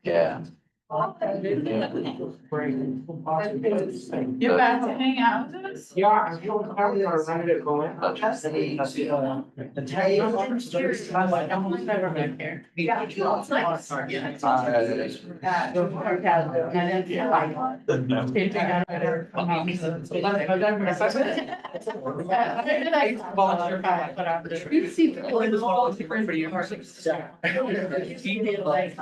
Yeah. You're back to hang out with us? Yeah, I'm ready to go in. I've never been here. It's nice. You see people in the wall, it's great for you. You did like.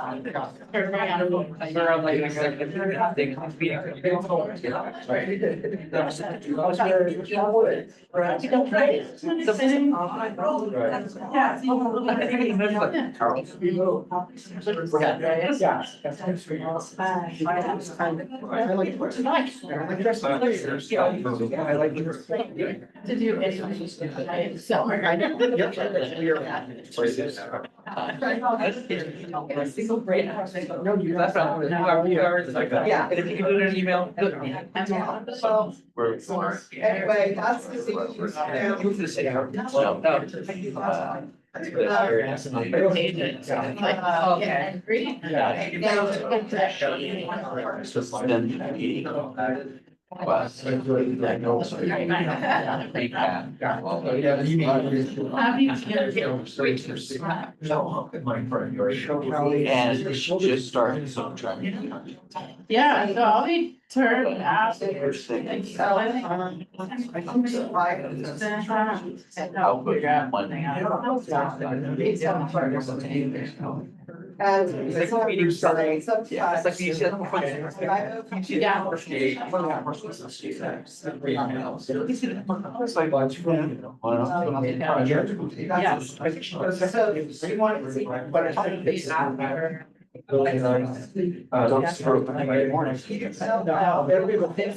To do it. So. Single break. No, you. That's not. Yeah. And if you can do it in an email. So, We're. anyway, that's the thing. Move to the city. And she just started some training. Yeah, so I'll be turned after. I'll put And. It's like meeting starting. Yeah. It's like you said. It's like lunch. Yes.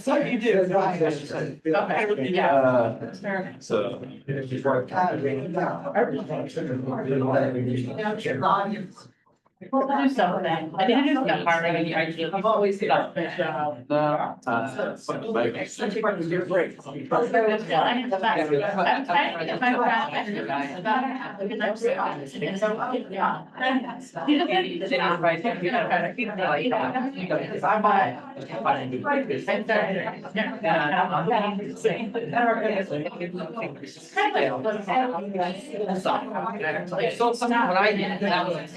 So you do. So. We'll do something. I didn't do that part. I've always done it. No. You're great. I'm trying to get my friend about So somehow what I did, that was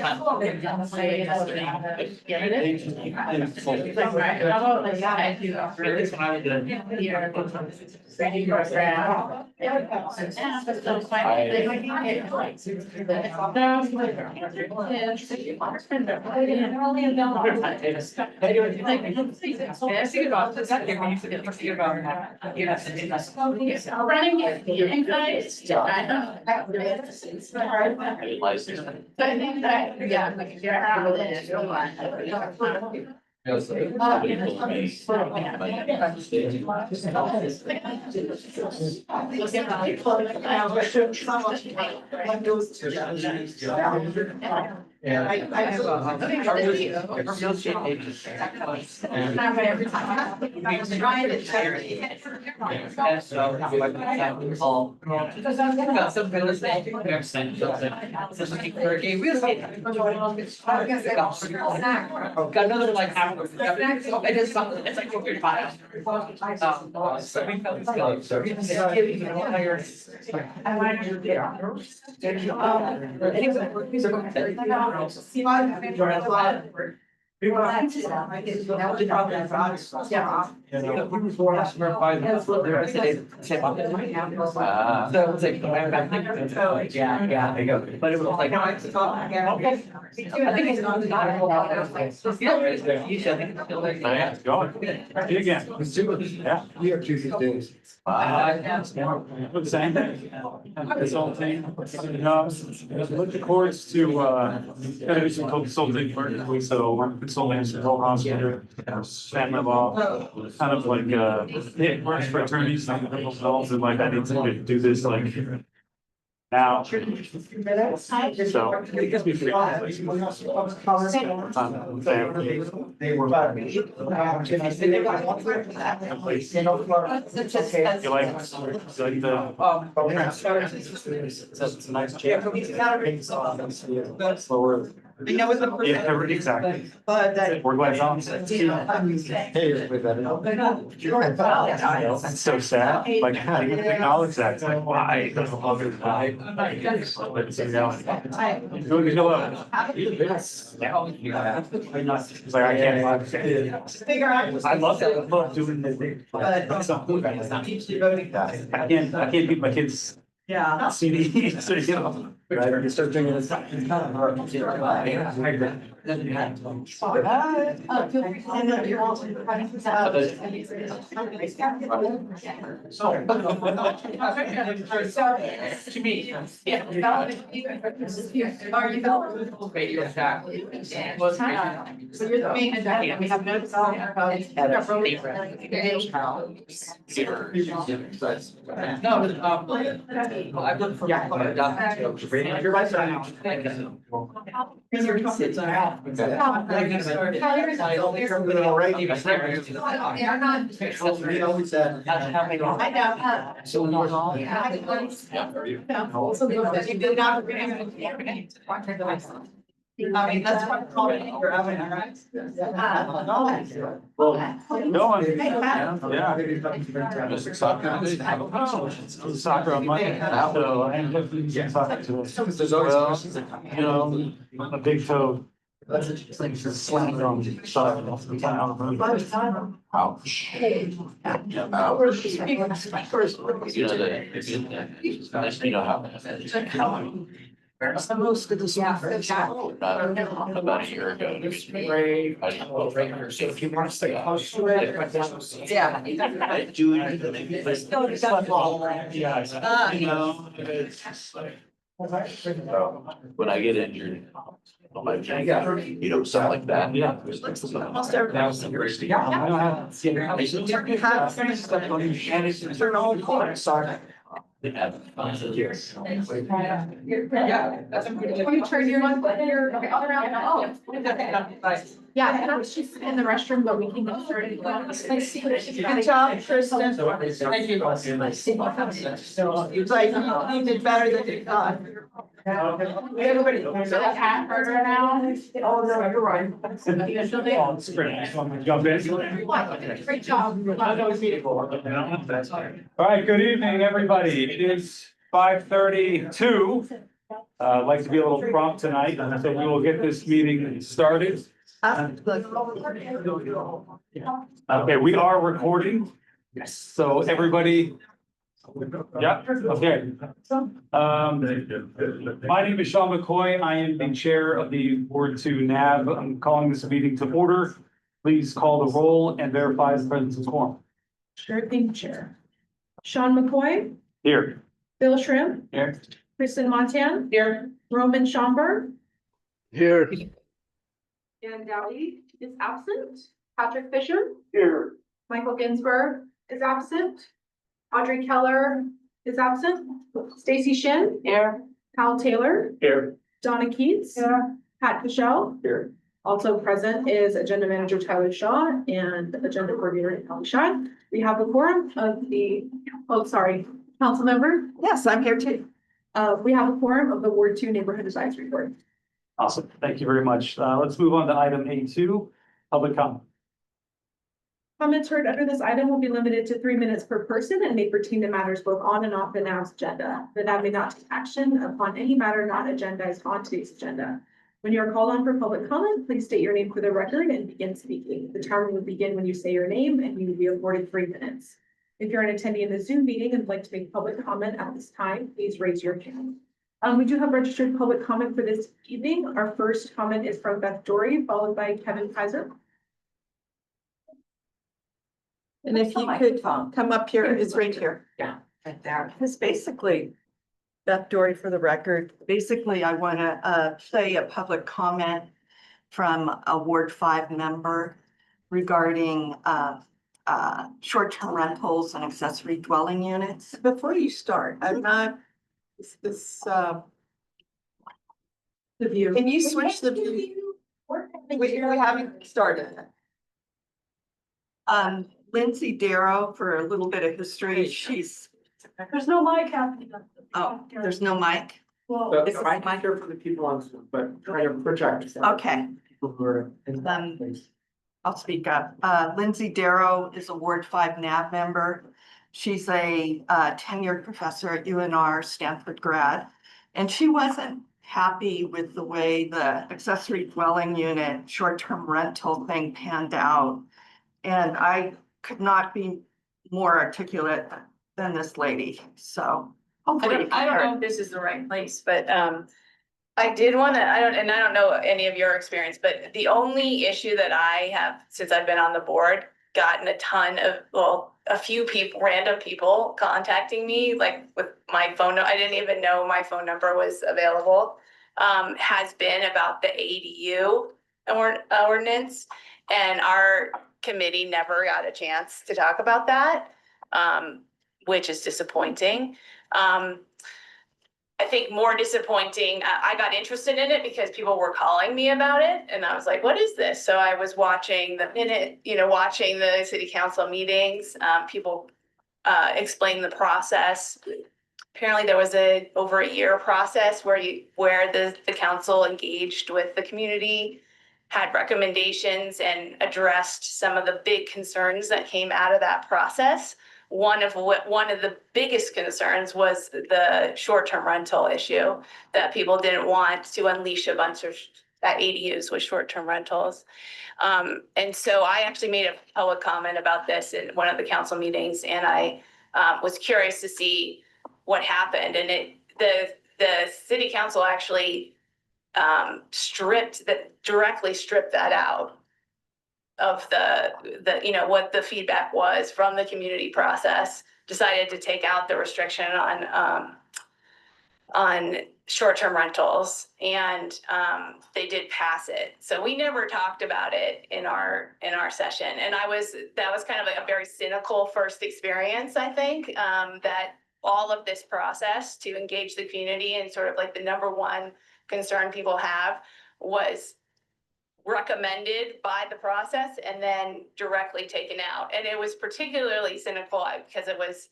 I think that, yeah, like if you're out of it, Yeah. I have a real estate agent. every time. I'm trying to charity. And so, all. Because I'm thinking about some real estate. So looking for a real estate. Got another like half of it. I did something, it's like 45. So we felt it's good. So it's giving you one higher. I might do But it was like. I think it's not. You should think it's still there. Yeah, it's going. Again, let's do it. Yeah. We are two days. Same thing. This whole thing, look the courts to, do some consulting work. So we're consulting some whole hospital, family law, kind of like, it works for attorneys and themselves and like, I need to do this like now. So it gives me free. They were. You like the. It's a nice chair. Slower. I know it's a. Yeah, exactly. But that. We're glad Tom's. Hey, That's so sad. Like, how do you acknowledge that? It's like, why? But it's a reality. Doing it alone. It's like, I can't. Figure out. I love that. I love doing the thing. But That's something. I'm usually voting. I can't keep my kids Yeah. CDs, or, you know. Right, you start drinking this. To me, yeah. Are you going? Radio Shack. So you're the main agenda, we have no development. No, I've looked for. You're right. I know. So normal. I mean, that's what I'm calling your oven, all right? No, yeah. Just soccer. Soccer on Monday, so I am looking to soccer today. Well, you know, I'm a big toe. Just slammed on soccer. Ouch. Yeah, ouch. You know that, you know how. Where's the most of this? About a year ago. So if you want to stay close to it. Yeah. I do it. It's still a gun ball. Yeah, you know, it's just like. When I get injured. On my knee, you know, something like that. Yeah. Almost everything. Turn on corner, sorry. Yeah, that's a good. You turn your other out. Oh. Yeah, and I was just in the restroom, but we can get started. Good job, Kristen. Thank you. It's like, you did better than you thought. Everybody. Cat burger now. Oh, no, you're right. Usually. Oh, it's great. So I'm gonna jump in. Great job. All right, good evening, everybody. It is 5:32. I'd like to be a little prompt tonight, so we will get this meeting started. Okay, we are recording. Yes. So everybody. Yeah, okay. My name is Sean McCoy. I am the chair of the Board 2 NAV. I'm calling this meeting to order. Please call the roll and verify the presence of quorum. Sure thing, Chair. Sean McCoy, Here. Bill Shrimp, Here. Kristen Montan, Here. Roman Schomburg, Here. Dan Dowdy is absent. Patrick Fisher, Here. Michael Ginsburg is absent. Audrey Keller is absent. Stacy Shin. Here. Hal Taylor, Here. Donna Keats. Pat Michelle. Here. Also present is Agenda Manager Tyler Shaw and Agenda Coordinator Kelly Shaw. We have a quorum of the, council member. Yes, I'm here too. We have a quorum of the Ward 2 Neighborhood Advisory Board. Awesome. Thank you very much. Let's move on to item A2, public comment. Comments heard under this item will be limited to 3 minutes per person and may pertain to matters both on and off the NAV's agenda. The NAV may not take action upon any matter not agendized on today's agenda. When you are called on for public comment, please state your name for the record and begin speaking. The timer will begin when you say your name and you will be afforded 3 minutes. If you're an attendee in the Zoom meeting and would like to make public comment at this time, please raise your hand. We do have registered public comment for this evening. Our first comment is from Beth Dory, followed by Kevin Kaiser. And if you could come up here, it's right here. Yeah, right there. Because basically, Beth Dory for the record, basically I want to play a public comment from a Ward 5 member regarding short-term rentals and accessory dwelling units. Before you start, I'm not, the view. Can you switch the view? We haven't started. Lindsay Darrow, for a little bit of history, she's. There's no mic happening. Oh, there's no mic? Well, But This is I my- can hear from the people on Zoom, but try to project. Okay, People who are in that Then- place. I'll speak up. Lindsay Darrow is a Ward 5 NAB member. She's a tenured professor at UNR, Stanford grad. And she wasn't happy with the way the accessory dwelling unit, short-term rental thing panned out. And I could not be more articulate than this lady, so hopefully. you can I don't hear. know if this is the right place, but, I did wanna, I don't know any of your experience, but the only issue that I have, since I've been on the board, gotten a ton of, well, a few people, random people contacting me, like with my phone, I didn't even know my phone number was available, has been about the ADU ordinance, and our committee never got a chance to talk about that, which is disappointing. I think more disappointing, I got interested in it because people were calling me about it, and I was like, what is this? So I was watching watching the city council meetings, people explain the process. Apparently there was over a year process where the council engaged with the community, had recommendations and addressed some of the big concerns that came out of that process. One of the biggest concerns was the short-term rental issue, that people didn't want to unleash a bunch of ADUs with short-term rentals. And so I actually made a public comment about this in one of the council meetings, and I was curious to see what happened. And the city council actually directly stripped that out of what the feedback was from the community process, decided to take out the restriction on short-term rentals, and they did pass it. So we never talked about it in our session, and that was kind of like a very cynical first experience, I think, that all of this process to engage the community and sort of like the number one concern people have was recommended by the process and then directly taken out. And it was particularly cynical because it was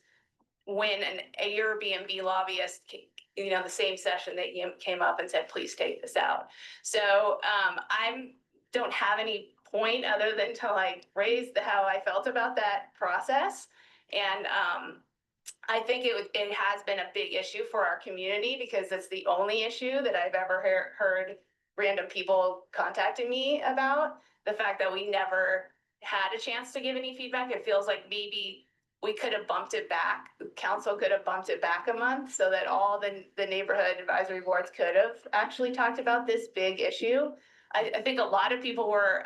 when a Airbnb lobbyist, the same session they came up and said, please take this out. So I don't have any point other than to like raise how I felt about that process. And I think it has been a big issue for our community because it's the only issue that I've ever heard random people contacting me about. The fact that we never had a chance to give any feedback. It feels like maybe we could have bumped it back. Council could have bumped it back a month so that all the neighborhood advisory boards could have actually talked about this big issue. I think a lot of people were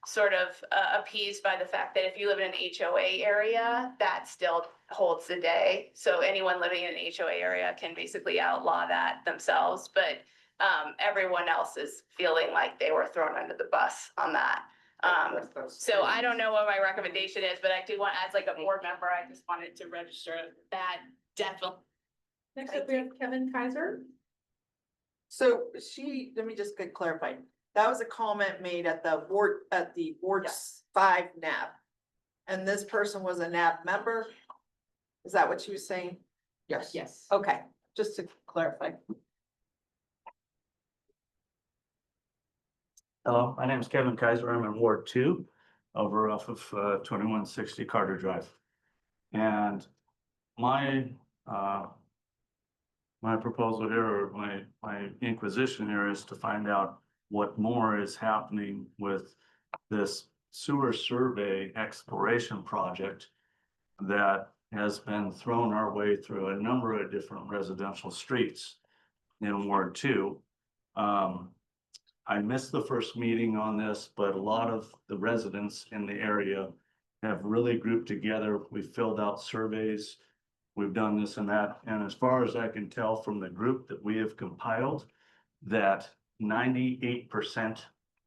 sort of appeased by the fact that if you live in an HOA area, that still holds the day. So anyone living in an HOA area can basically outlaw that themselves. But everyone else is feeling like they were thrown under the bus on that. So I don't know what my recommendation is, but I do want, as like a board member, I just wanted to register that definitely. Next up, we have Kevin Kaiser. So let me just get clarified. That was a comment made at the Ward Yes. 5 NAB. And this person was a NAB member? Is that what she was saying? Yes. Yes. Okay, just to clarify. Hello, my name is Kevin Kaiser. I'm in Ward 2 over off of 2160 Carter Drive. And my proposal here, or my inquisition here, is to find out what more is happening with this sewer survey exploration project that has been thrown our way through a number of different residential streets in Ward 2. I missed the first meeting on this, but a lot of the residents in the area have really grouped together. We filled out surveys. We've done this and that. And as far as I can tell from the group that we have compiled, that 98%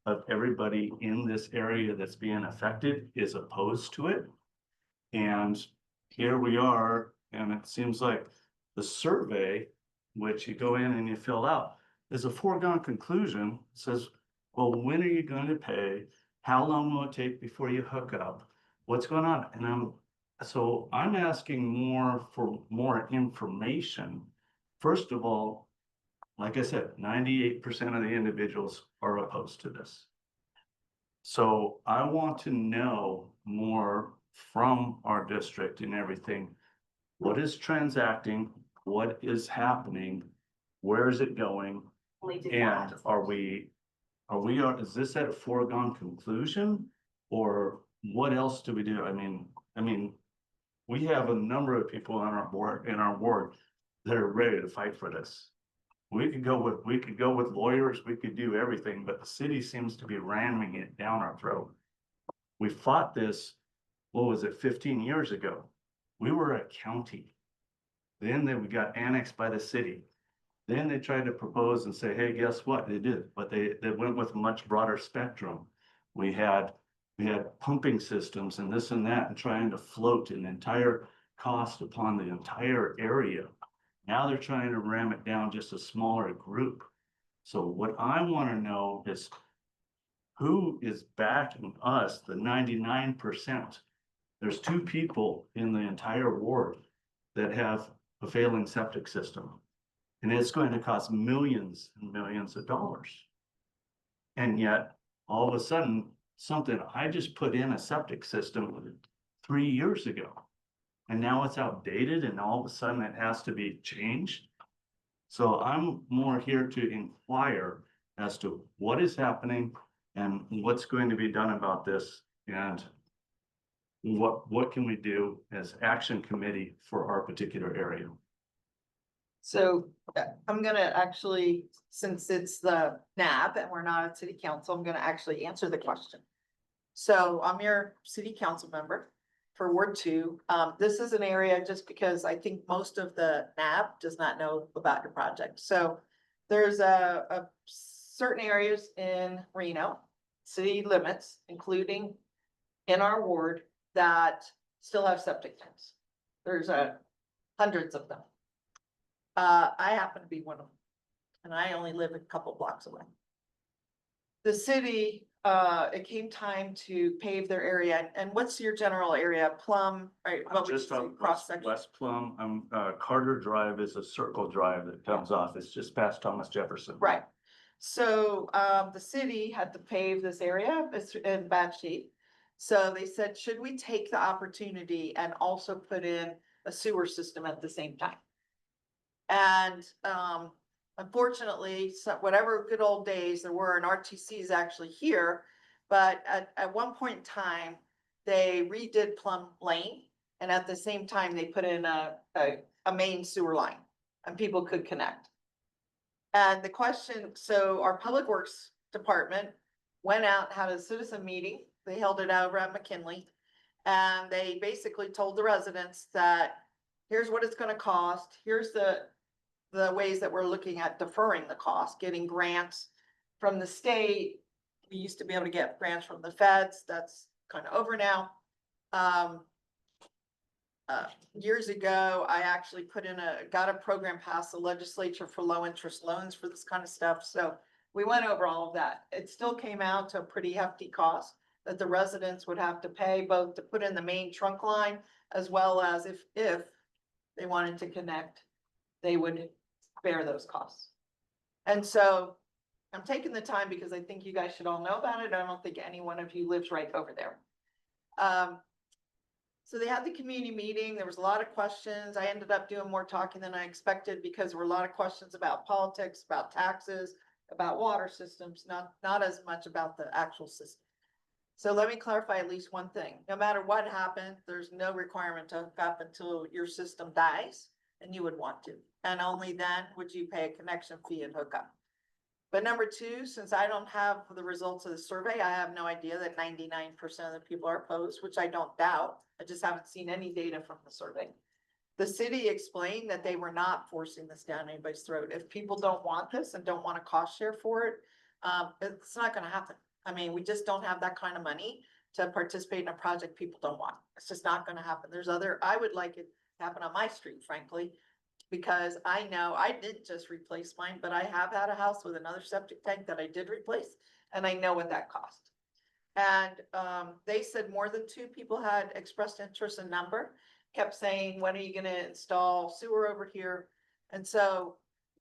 of everybody in this area that's being affected is opposed to it. And here we are, and it seems like the survey, which you go in and you fill out, is a foregone conclusion. It says, well, when are you going to pay? How long will it take before you hook up? What's going on? And I'm asking for more information. First of all, like I said, 98% of the individuals are opposed to this. So I want to know more from our district and everything. What is transacting? What is happening? Where is it going? And is this at a foregone conclusion? Or what else do we do? I mean, we have a number of people on our board, in our ward, that are ready to fight for this. We could go with lawyers, we could do everything, but the city seems to be ramming it down our throat. We fought this, what was it, 15 years ago? We were a county. Then we got annexed by the city. Then they tried to propose and say, hey, guess what? They did, but they went with a much broader spectrum. We had pumping systems and this and that, and trying to float an entire cost upon the entire area. Now they're trying to ram it down just a smaller group. So what I want to know is who is backing us, the 99%. There's 2 people in the entire ward that have a failing septic system. And it's going to cost millions and millions of dollars. And yet, all of a sudden, something I just put in a septic system 3 years ago. And now it's outdated and all of a sudden it has to be changed. So I'm more here to inquire as to what is happening and what's going to be done about this, and what can we do as action committee for our particular area. So I'm gonna actually, since it's the NAB and we're not a city council, I'm gonna actually answer the question. So I'm your city council member for Ward 2. This is an area, just because I think most of the NAB does not know about your project. So there's a certain areas in Reno, city limits, including in our ward, that still have septic tanks. There's hundreds of them. I happen to be one of them, and I only live a couple blocks away. The city, it came time to pave their area, and what's your general area? Plum, right? I'm just on cross section. West Plum. Carter Drive is a circle drive that comes off. It's just past Thomas Jefferson. Right. So, the city had to pave this area. It's in bad shape. So they said, should we take the opportunity and also put in a sewer system at the same time? And, unfortunately, so whatever good old days there were, and RTC is actually here, but at one point in time, they redid Plum Lane, and at the same time, they put in a main sewer line, and people could connect. And the question, so our Public Works Department went out, had a citizen meeting, they held it over at McKinley, and they basically told the residents that here's what it's gonna cost, here's the ways that we're looking at deferring the cost, getting grants from the state. We used to be able to get grants from the feds, that's kind of over now. Years ago, I actually got a program passed the legislature for low interest loans for this kind of stuff. So we went over all of that. It still came out to a pretty hefty cost that the residents would have to pay, both to put in the main trunk line, as well as if they wanted to connect, they would bear those costs. And so I'm taking the time because I think you guys should all know about it. I don't think any one of you lives right over there. So they had the community meeting. There was a lot of questions. I ended up doing more talking than I expected because there were a lot of questions about politics, about taxes, about water systems, not as much about the actual system. So let me clarify at least one thing. No matter what happened, there's no requirement to hook up until your system dies and you would want to. And only then would you pay a connection fee and hook up. But number 2, since I don't have the results of the survey, I have no idea that 99% of the people are opposed, which I don't doubt. I just haven't seen any data from the survey. The city explained that they were not forcing this down anybody's throat. If people don't want this and don't want to cost share for it, it's not going to happen. I mean, we just don't have that kind of money to participate in a project people don't want. It's just not going to happen. I would like it to happen on my street, frankly, because I know I didn't just replace mine, but I have had a house with another septic tank that I did replace, and I know what that cost. And they said more than 2 people had expressed interest in number, kept saying, when are you going to install sewer over here? And so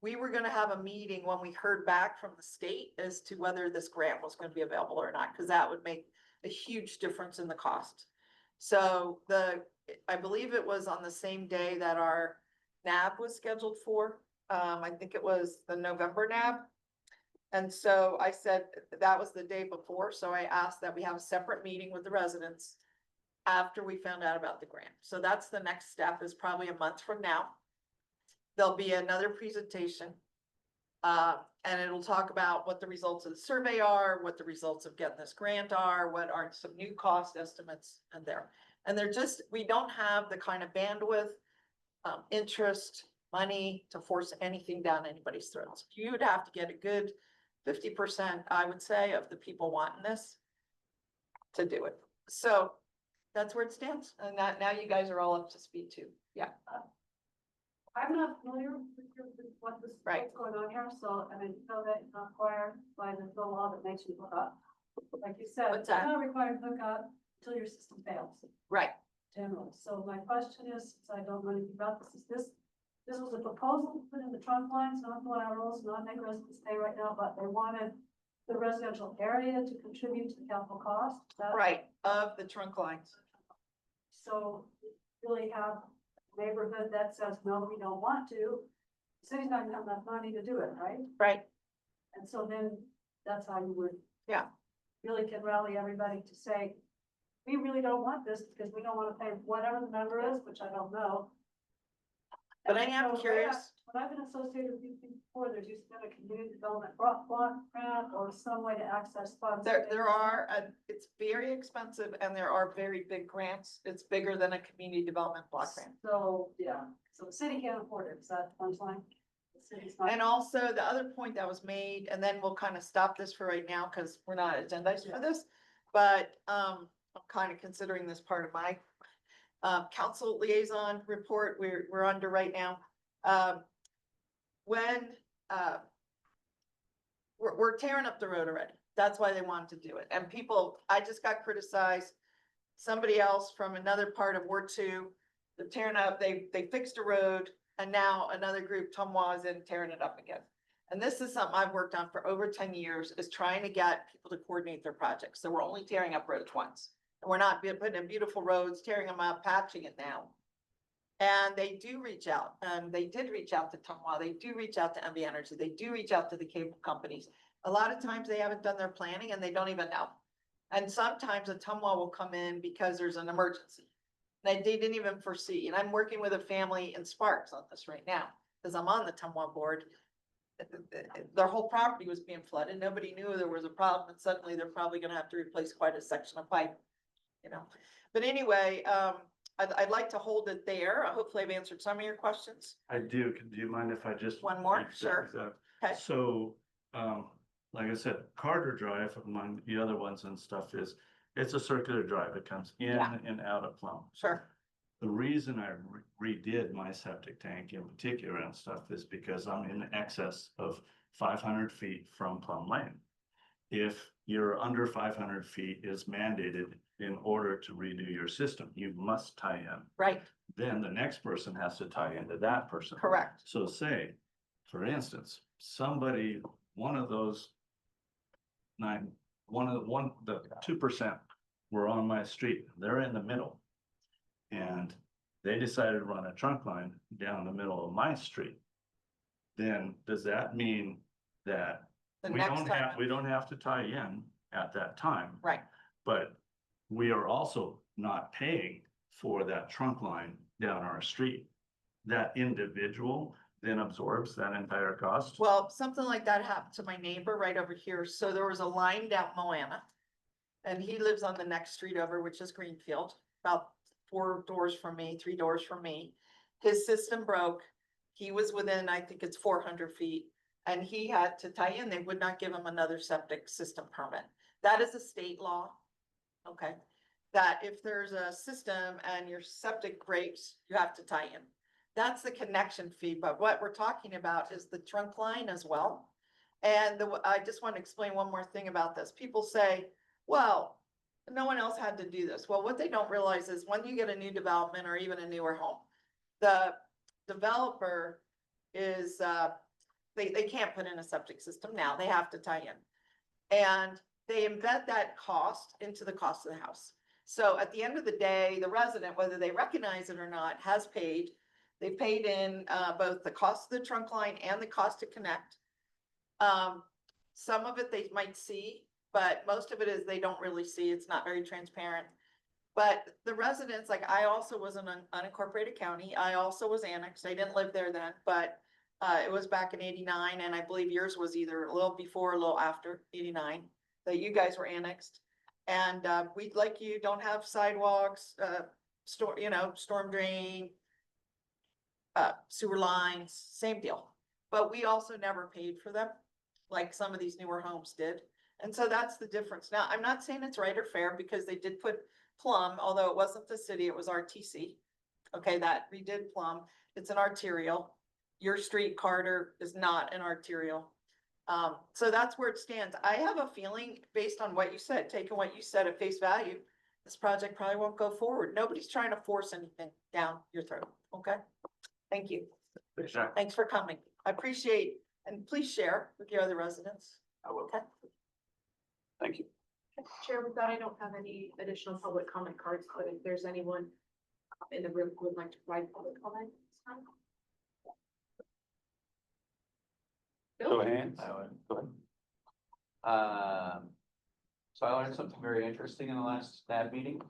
we were gonna have a meeting when we heard back from the state as to whether this grant was gonna be available or not, because that would make a huge difference in the cost. So I believe it was on the same day that our NAB was scheduled for. I think it was the November NAB. And so I said that was the day before, so I asked that we have a separate meeting with the residents after we found out about the grant. So that's the next step, is probably a month from now. There'll be another presentation. And it'll talk about what the results of the survey are, what the results of getting this grant are, what are some new cost estimates and there. And they're just, we don't have the kind of bandwidth, interest, money to force anything down anybody's throats. You would have to get a good 50%, I would say, of the people wanting this to do it. So that's where it stands. And that now you guys are all up to speed too. Yeah. I'm not familiar with what this, Right. what's going on here, so, I mean, know that it's not required by the law that makes you hook up. Like you said, What's it's that? not required to hook up until your system fails, Right. generally. So my question is, since I don't know anything about this, is this was a proposal to put in the trunk lines, not the laterals, not make residents pay right now, but they wanted the residential area to contribute to the capital cost. Is that- Right. Of the trunk lines. So you really have a neighborhood that says, no, we don't want to. The city's not gonna have enough money to do it, right? Right. And so then that's how you would. Yeah. Really can rally everybody to say, we really don't want this because we don't want to pay whatever the number is, which I don't know. But I And am so curious. When I've been associated with these things before, there's usually been a community development block grant or some way to access funds. There are, it's very expensive and there are very big grants. It's bigger than a community development block grant. So, yeah, so the city can't afford it, is that the punchline? The city's not. And also the other point that was made, and then we'll kind of stop this for right now because we're not agendized for this. But I'm kind of considering this part of my council liaison report we're under right now. When we're tearing up the road already. That's why they wanted to do it. And people, I just got criticized. Somebody else from another part of Ward 2, they're tearing up, they fixed a road, and now another group, Tumwa, is in tearing it up again. And this is something I've worked on for over 10 years, is trying to get people to coordinate their projects. So we're only tearing up roads once. And we're not putting in beautiful roads, tearing them up, patching it now. And they do reach out, and they did reach out to Tumwa, they do reach out to MB Energy, they do reach out to the cable companies. A lot of times they haven't done their planning and they don't even know. And sometimes a Tumwa will come in because there's an emergency. They didn't even foresee, and I'm working with a family in Sparks on this right now, because I'm on the Tumwa board. Their whole property was being flooded, nobody knew there was a problem, and suddenly they're probably gonna have to replace quite a section of pipe, you know. But anyway, I'd like to hold it there. Hopefully I've answered some of your questions. I do. Do you mind if I just? One more? Sure. Okay. So, like I said, Carter Drive among the other ones and stuff is, it's a circular drive. It comes in Yeah. and out of Plum. Sure. The reason I redid my septic tank in particular and stuff is because I'm in excess of 500 feet from Plum Lane. If you're under 500 feet is mandated in order to redo your system, you must tie in. Right, Then the next person has to tie into that person. correct. So say, for instance, somebody, one of those the 2% were on my street, they're in the middle. And they decided to run a trunk line down the middle of my street. Then does that mean that The we next don't time. have, we don't have to tie in at that time? Right, But we are also not paying for that trunk line down our street. That individual then absorbs that entire cost. well, something like that happened to my neighbor right over here. So there was a line down Moana. And he lives on the next street over, which is Greenfield, about 4 doors from me, 3 doors from me. His system broke. He was within, I think it's 400 feet, and he had to tie in. They would not give him another septic system permit. That is a state law. Okay, that if there's a system and your septic breaks, you have to tie in. That's the connection fee, but what we're talking about is the trunk line as well. And I just want to explain one more thing about this. People say, well, no one else had to do this. Well, what they don't realize is when you get a new development or even a newer home, the developer is they can't put in a septic system now, they have to tie in. And they embed that cost into the cost of the house. So at the end of the day, the resident, whether they recognize it or not, has paid. They paid in both the cost of the trunk line and the cost to connect. Some of it they might see, but most of it is they don't really see. It's not very transparent. But the residents, like I also was an unincorporated county. I also was annexed. I didn't live there then, but it was back in '89, and I believe yours was either a little before or a little after '89 that you guys were annexed. And we, like you, don't have sidewalks, storm drain, sewer lines, same deal. But we also never paid for them, like some of these newer homes did. And so that's the difference. Now, I'm not saying it's right or fair because they did put Plum, although it wasn't the city, it was RTC. Okay, that redid Plum. It's an arterial. Your street, Carter, is not an arterial. So that's where it stands. I have a feeling, based on what you said, taking what you said at face value, this project probably won't go forward. Nobody's trying to force anything down your throat. Okay, thank you. Thanks for coming. I appreciate, and please share with your other residents. I will. Okay. Thank you. Chair, with that, I don't have any additional public comment cards, but if there's anyone in the room who would like to provide public comment. Show of hands. Go ahead. So I learned something very interesting in the last NAB meeting,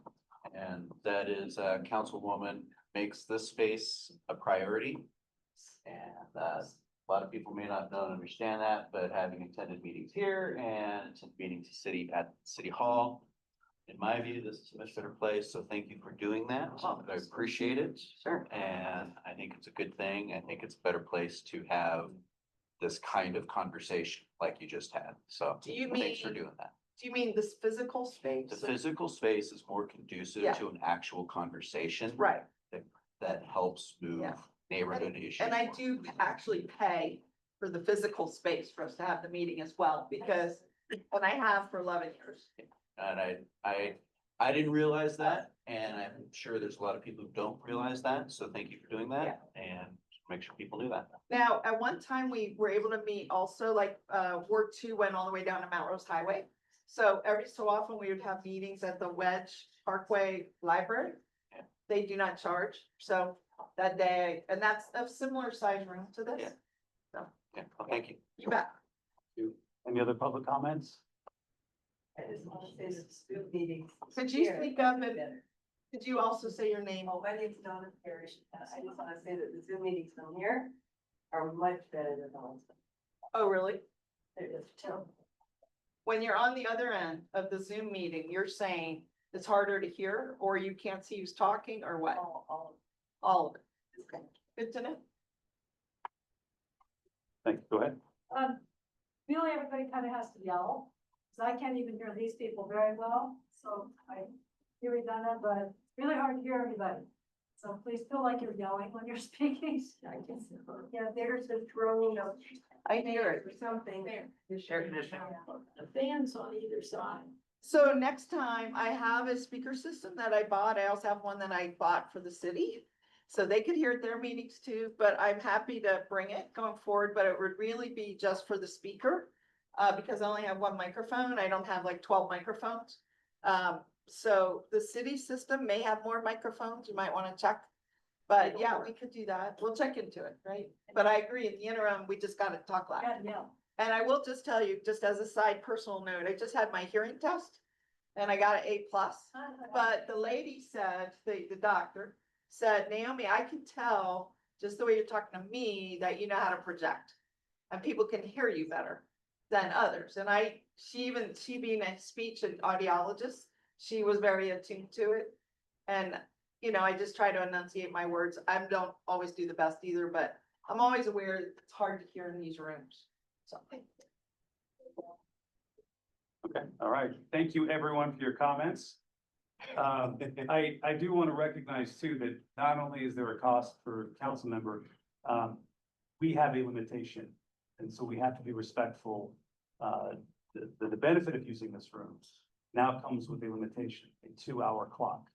and that is Councilwoman makes this space a priority. And a lot of people may not know and understand that, but having attended meetings here and attended meetings at City Hall, in my view, this is a much better place. So thank you for doing that. I appreciate it. Sure. And I think it's a good thing. I think it's a better place to have this kind of conversation like you just had. So Do you thanks for mean- doing that. Do you mean this physical space? The physical space is more conducive Yeah. to an actual conversation. Right. That helps move Yeah. neighborhood issues. And I do actually pay for the physical space for us to have the meeting as well, because, and I have for 11 years. And I didn't realize that, and I'm sure there's a lot of people who don't realize that, so thank you for doing that, and make sure people knew that. Now, at one time, we were able to meet also, like, Ward 2 went all the way down to Mount Rose Highway. So every so often, we would have meetings at the Wedge Parkway Library. Yeah. They do not charge, so that day, and that's a similar size room to this. Yeah. So, Yeah, well, thank you. you bet. Any other public comments? I just want to say that the student meetings. Could you speak up and could you also say your name? Oh, my name's Donna Parrish. I just want to say that the Zoom meetings from here are much better than those. Oh, really? They're just terrible. When you're on the other end of the Zoom meeting, you're saying it's harder to hear, or you can't see who's talking, or what? All of it. Okay, good to know. Thank you. Go ahead. Really, everybody kind of has to yell, because I can't even hear these people very well, so I hear redundant, but it's really hard to hear everybody. So please feel like you're yelling when you're speaking. I guess. Yeah, there's a drone of. I hear it. Or something there. Air conditioning. The fans on either side. So next time I have a speaker system that I bought. I also have one that I bought for the city. So they could hear at their meetings too, but I'm happy to bring it going forward, but it would really be just for the speaker. Because I only have one microphone. I don't have like 12 microphones. So the city system may have more microphones. You might want to check. But yeah, we could do that. We'll check into it, right? But I agree, in the interim, we just gotta talk loud. Yeah. And I will just tell you, just as a side personal note, I just had my hearing test and I got an A+. But the lady said, the doctor said, Naomi, I can tell just the way you're talking to me that you know how to project and people can hear you better than others. And she being a speech and audiologist, she was very attuned to it. And, you know, I just try to enunciate my words. I don't always do the best either, but I'm always aware that it's hard to hear in these rooms. So. Okay, all right. Thank you, everyone, for your comments. I do want to recognize too, that not only is there a cost for council member, we have a limitation. And so we have to be respectful. The benefit of using this room now comes with a limitation, a 2-hour clock.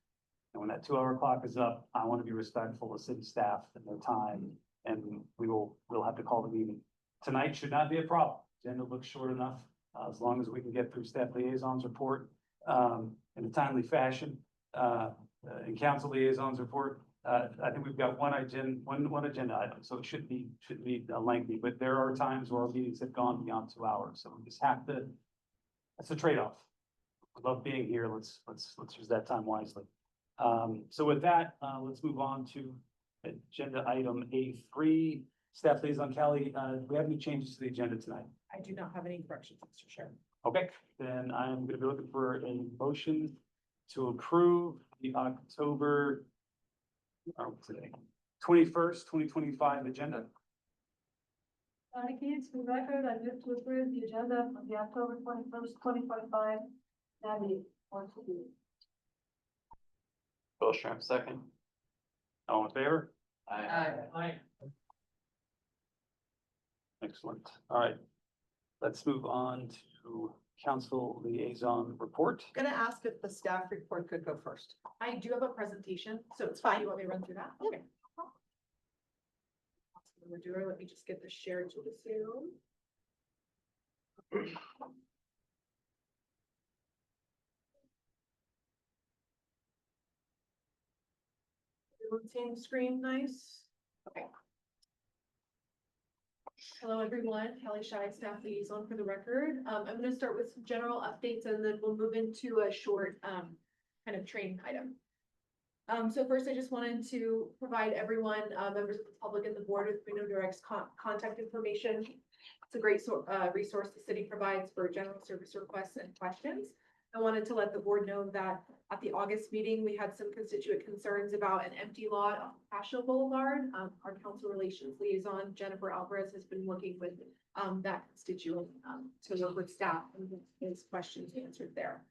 And when that 2-hour clock is up, I want to be respectful of city staff and their time, and we'll have to call the meeting. tonight should not be a problem. Agenda looks short enough, as long as we can get through staff liaisons report, in a timely fashion, and council liaisons report. I think we've got one agenda item, so it shouldn't be lengthy, but there are times where our meetings have gone beyond 2 hours, so we just have to, that's a trade-off. I love being here. Let's use that time wisely. So with that, let's move on to agenda item A3, staff liaison. Kelly, do we have any changes to the agenda tonight? I do not have any corrections, Mr. Chair. Okay, then I'm gonna be looking for a motion to approve the October today, 21st, 2025 agenda. Keys, for the record, I move to approve the agenda of the October 21st, 2025 meeting. Bill Shrimp, second. All in favor? Aye. Excellent. All right. Let's move on to council liaison report. Gonna ask if the staff report could go first. I do have a presentation, so it's fine. You want me to run through that? Okay. Let me just get this shared to the Zoom. Everyone's seeing the screen nice? Okay. Hello, everyone. Kelly Shai, staff liaison for the record. I'm going to start with some general updates and then we'll move into a short kind of training item. So first, I just wanted to provide everyone, members of the public and the board with Reno.Direct's contact information. It's a great resource the city provides for general service requests and questions. I wanted to let the board know that at the August meeting, we had some constituent concerns about an empty lot on Pasho Boulevard. Our council relations liaison, Jennifer Alvarez, has been working with that constituent to work with staff and his questions answered there.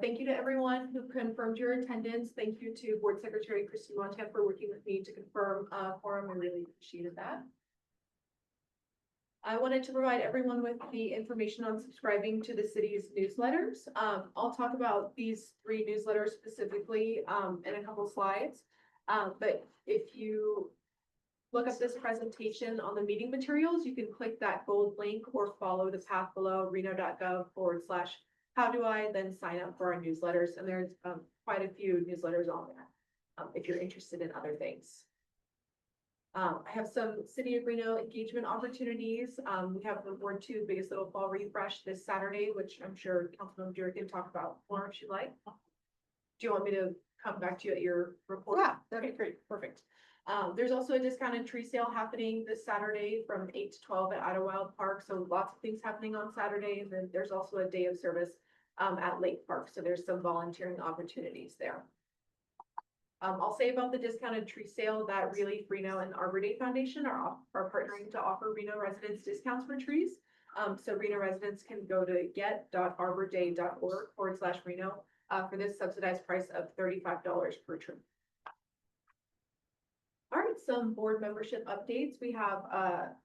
Thank you to everyone who confirmed your attendance. Thank you to Board Secretary Christy Montan for working with me to confirm quorum. I really appreciated that. I wanted to provide everyone with the information on subscribing to the city's newsletters. I'll talk about these 3 newsletters specifically in a couple slides. But if you look up this presentation on the meeting materials, you can click that gold link or follow the path below Reno.Gov/how do I then sign up for our newsletters. And there's quite a few newsletters on there if you're interested in other things. I have some City of Reno engagement opportunities. We have the Ward 2 Biggest Little Fall refresh this Saturday, which I'm sure Councilman Dewar can talk about more if you'd like. Do you want me to come back to you at your report? Yeah, that'd be great. Perfect. There's also a discounted tree sale happening this Saturday from 8 to 12 at Idlewild Park. So lots of things happening on Saturday. And then there's also a day of service at Lake Park. So there's some volunteering opportunities there. I'll say about the discounted tree sale that Relief Reno and Arbor Day Foundation are partnering to offer Reno residents discounts for trees. So Reno residents can go to get.arborday.org/Reno for this subsidized price of $35 per tree. All right, some board membership updates. We have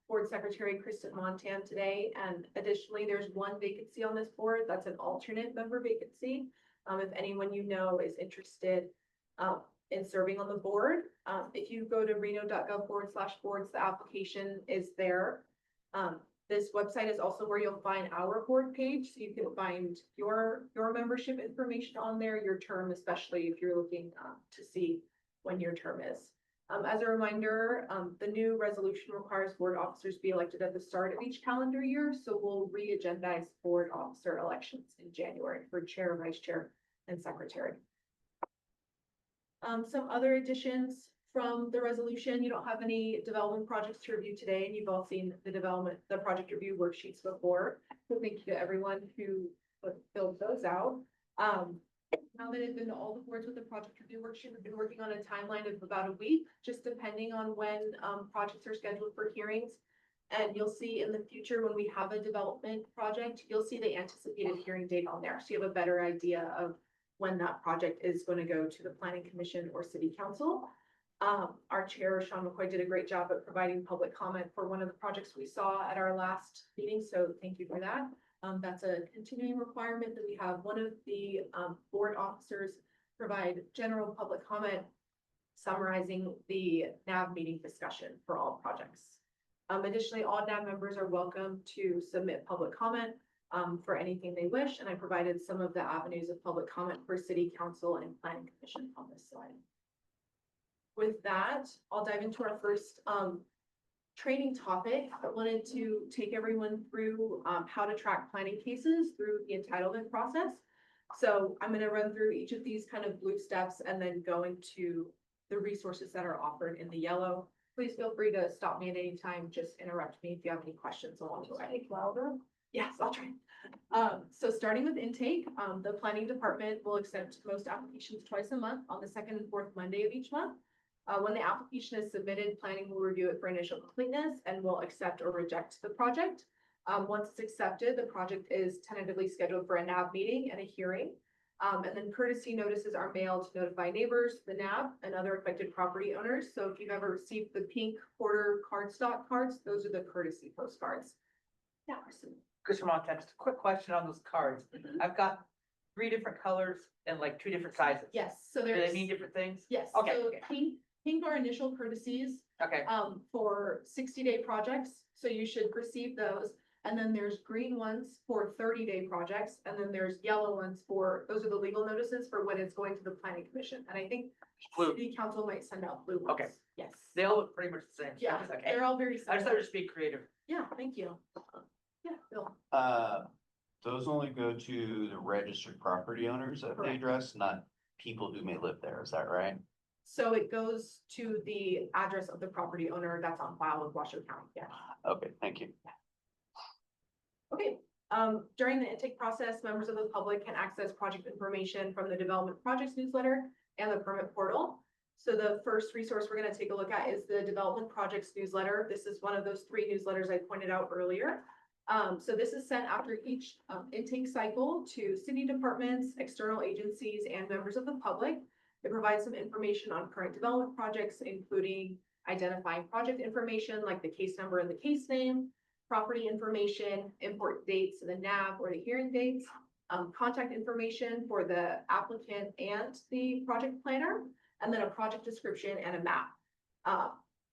Board Secretary Kristen Montan today, and additionally, there's 1 vacancy on this board. That's an alternate member vacancy. If anyone you know is interested in serving on the board, if you go to Reno.Gov/boards, the application is there. This website is also where you'll find our board page, so you can find your membership information on there, your term, especially if you're looking to see when your term is. As a reminder, the new resolution requires board officers be elected at the start of each calendar year, so we'll re-agendize board officer elections in January for chair, vice chair, and secretary. Some other additions from the resolution. You don't have any development projects to review today, and you've all seen the project review worksheets before. So thank you to everyone who filled those out. Now that I've been to all the boards with the project review worksheet, we've been working on a timeline of about a week, just depending on when projects are scheduled for hearings. And you'll see in the future when we have a development project, you'll see the anticipated hearing date on there. So you have a better idea of when that project is going to go to the Planning Commission or City Council. Our chair, Sean McCoy, did a great job at providing public comment for one of the projects we saw at our last meeting. So thank you for that. That's a continuing requirement that we have one of the board officers provide general public comment summarizing the NAV meeting discussion for all projects. Additionally, all NAB members are welcome to submit public comment for anything they wish, and I provided some of the avenues of public comment for city council and planning commission on this slide. With that, I'll dive into our first training topic. I wanted to take everyone through how to track planning cases through the entitlement process. So I'm going to run through each of these kind of blue steps and then go into the resources that are offered in the yellow. Please feel free to stop me at any time. Just interrupt me if you have any questions along the way. Speak louder. Yes, I'll try. So starting with intake, the planning department will accept most applications twice a month on the second and fourth Monday of each month. When the application is submitted, planning will review it for initial completeness and will accept or reject the project. Once it's accepted, the project is tentatively scheduled for a NAB meeting and a hearing. And then courtesy notices are mailed to notify neighbors, the NAB, and other affected property owners. So if you've ever received the pink quarter cardstock cards, those are the courtesy postcards. Yeah, Kristen. Chris from Text, quick question on those cards. I've got 3 different colors and like 2 different sizes. Yes, so Do they there's, mean different things? yes, Okay, so okay. pink are initial courtesies Okay, for 60-day projects. So you should receive those. And then there's green ones for 30-day projects. And then there's yellow ones for, those are the legal notices for when it's going to the planning commission. And I think blue. city council might send out blue ones. Okay. Yes. They all look pretty much the same. Yeah, Okay. they're all very I just thought similar. it was be creative. Yeah, thank you. Yeah, Bill. Those only go to the registered property owners of the Correct. address, not people who may live there. Is that right? So it goes to the address of the property owner that's on file with Washoe County. Yeah. Okay, thank you. Okay, during the intake process, members of the public can access project information from the development projects newsletter and the permit portal. So the first resource we're going to take a look at is the development projects newsletter. This is one of those 3 newsletters I pointed out earlier. So this is sent after each intake cycle to city departments, external agencies, and members of the public. It provides some information on current development projects, including identifying project information like the case number and the case name, property information, important dates, the NAB or the hearing dates, contact information for the applicant and the project planner, and then a project description and a map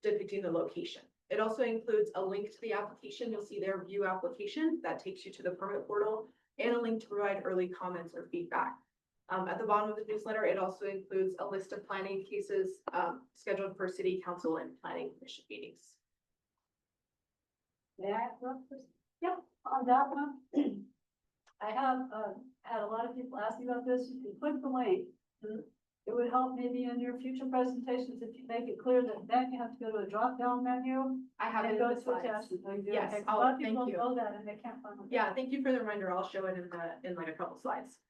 depicting the location. It also includes a link to the application. You'll see their view application that takes you to the permit portal and a link to provide early comments or feedback. At the bottom of the newsletter, it also includes a list of planning cases scheduled for city council and planning commission meetings. May I interrupt for a second? Yeah. On that one, I have, had a lot of people ask me about this. You can click the link. It would help maybe in your future presentations if you make it clear that then you have to go to a drop-down menu. I have it And in go the to slides. attachments. Oh, you do? Yes, Okay, 'cause I'll- a lot of people thank don't you. know that and they can't find it. Yeah, thank you for the reminder. I'll show it in like a couple slides.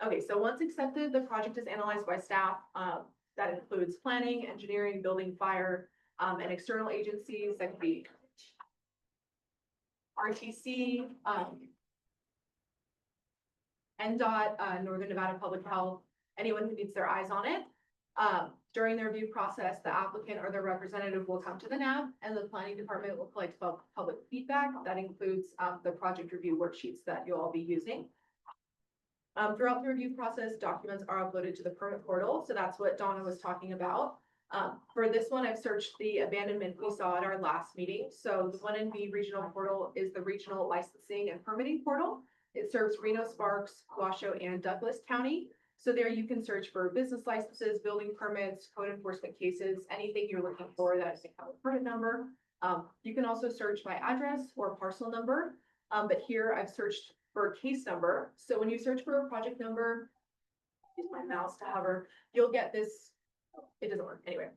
Okay, so once accepted, the project is analyzed by staff. That includes planning, engineering, building, fire, and external agencies. That could be RTC, NDOT, Northern Nevada Public Health, anyone who needs their eyes on it. During the review process, the applicant or their representative will come to the NAB and the planning department will collect public feedback. That includes the project review worksheets that you'll all be using. Throughout the review process, documents are uploaded to the permit portal. So that's what Donna was talking about. For this one, I've searched the abandonment we saw at our last meeting. So the 1NB regional portal is the regional licensing and permitting portal. It serves Reno, Sparks, Washoe, and Douglas County. So there you can search for business licenses, building permits, code enforcement cases, anything you're looking for that has a permit number. You can also search by address or parcel number. But here I've searched for case number. So when you search for a project number, use my mouse to hover, you'll get this. It doesn't work anyway.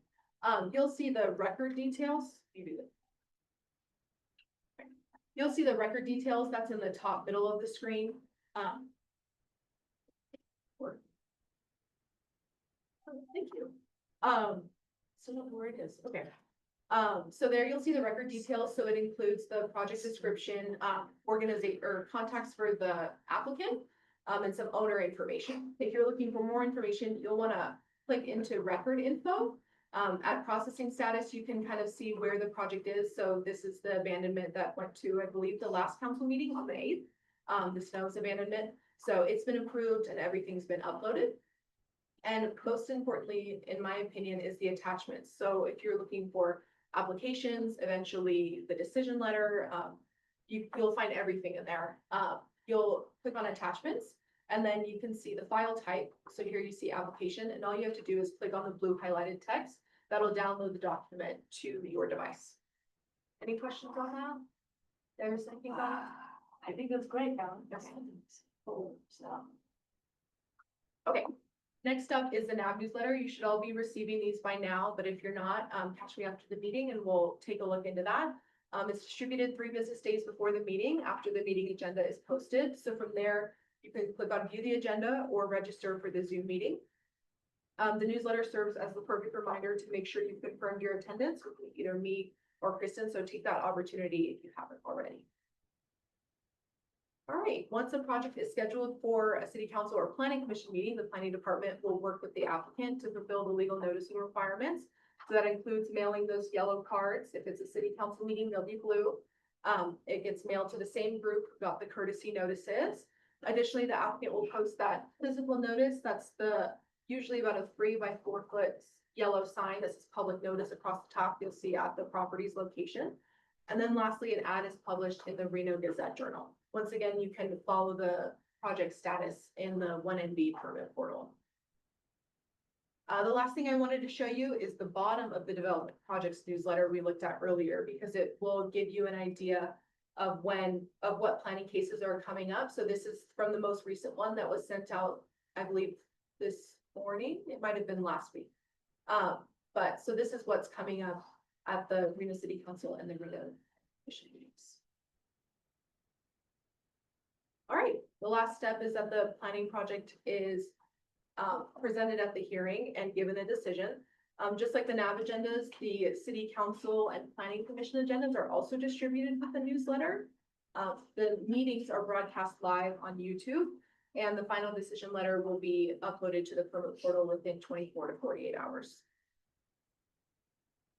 You'll see the record details. You'll see the record details that's in the top middle of the screen. Thank you. So where it is, okay. So there you'll see the record details. So it includes the project description, organization or contacts for the applicant, and some owner information. If you're looking for more information, you'll want to click into record info. At processing status, you can kind of see where the project is. So this is the abandonment that went to, I believe, the last council meeting on the 8th, the Snows abandonment. So it's been approved and everything's been uploaded. And most importantly, in my opinion, is the attachments. So if you're looking for applications, eventually the decision letter. You'll find everything in there. You'll click on attachments and then you can see the file type. So here you see application and all you have to do is click on the blue highlighted text. That'll download the document to your device. Any questions on that? There's anything on that? I think that's great, Alan. Yes. Cool, so. Okay, next up is the NAB newsletter. You should all be receiving these by now, but if you're not, catch me after the meeting and we'll take a look into that. It's distributed 3 business days before the meeting, after the meeting agenda is posted. So from there, you can click on view the agenda or register for the Zoom meeting. The newsletter serves as the perfect reminder to make sure you've confirmed your attendance with either me or Kristen, so take that opportunity if you haven't already. All right, once a project is scheduled for a city council or planning commission meeting, the planning department will work with the applicant to fulfill the legal noticing requirements. So that includes mailing those yellow cards. If it's a city council meeting, they'll be blue. It gets mailed to the same group who got the courtesy notices. Additionally, the applicant will post that physical notice. That's usually about a 3 by 4 foot yellow sign that says public notice across the top. You'll see at the property's location. And then lastly, an ad is published in the Reno.Gov Journal. Once again, you can follow the project status in the 1NB permit portal. The last thing I wanted to show you is the bottom of the development projects newsletter we looked at earlier, because it will give you an idea of what planning cases are coming up. So this is from the most recent one that was sent out, I believe, this morning. It might have been last week. But so this is what's coming up at the Reno City Council and the Reno Commission meetings. All right, the last step is that the planning project is presented at the hearing and given a decision. Just like the NAB agendas, the city council and planning commission agendas are also distributed with the newsletter. The meetings are broadcast live on YouTube, and the final decision letter will be uploaded to the permit portal within 24 to 48 hours.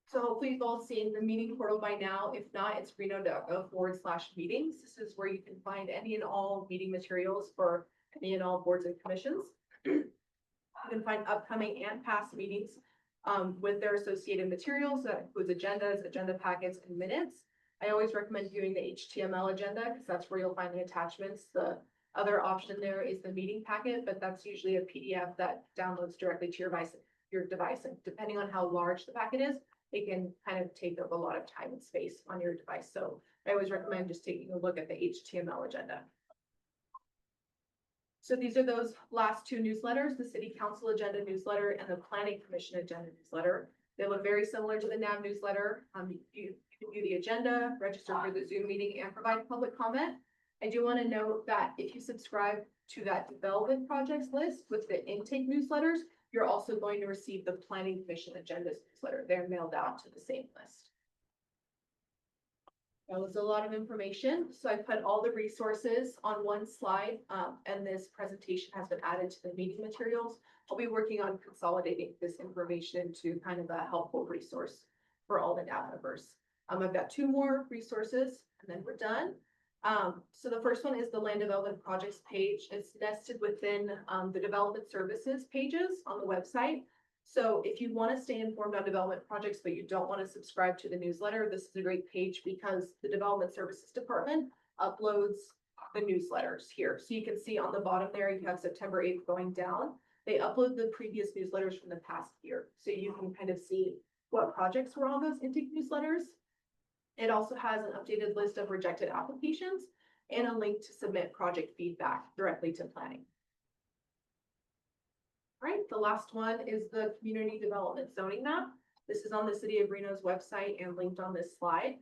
So hopefully you've all seen the meeting portal by now. If not, it's Reno.Gov/meetings. This is where you can find any and all meeting materials for any and all boards and commissions. You can find upcoming and past meetings with their associated materials. That includes agendas, agenda packets, and minutes. I always recommend viewing the HTML agenda because that's where you'll find the attachments. The other option there is the meeting packet, but that's usually a PDF that downloads directly to your device. And depending on how large the packet is, it can kind of take up a lot of time and space on your device. So I always recommend just taking a look at the HTML agenda. So these are those last 2 newsletters, the city council agenda newsletter and the planning commission agenda newsletter. They look very similar to the NAB newsletter. You can view the agenda, register for the Zoom meeting, and provide public comment. I do want to note that if you subscribe to that development projects list with the intake newsletters, you're also going to receive the planning commission agendas newsletter. They're mailed out to the same list. That was a lot of information. So I put all the resources on one slide, and this presentation has been added to the meeting materials. I'll be working on consolidating this information to kind of a helpful resource for all the NAB members. I've got 2 more resources and then we're done. So the first one is the land development projects page. It's nested within the development services pages on the website. So if you want to stay informed on development projects, but you don't want to subscribe to the newsletter, this is a great page because the development services department uploads the newsletters here. So you can see on the bottom there, you have September 8th going down. They upload the previous newsletters from the past year. So you can kind of see what projects were on those intake newsletters. It also has an updated list of rejected applications and a link to submit project feedback directly to planning. All right, the last one is the community development zoning map. This is on the City of Reno's website and linked on this slide.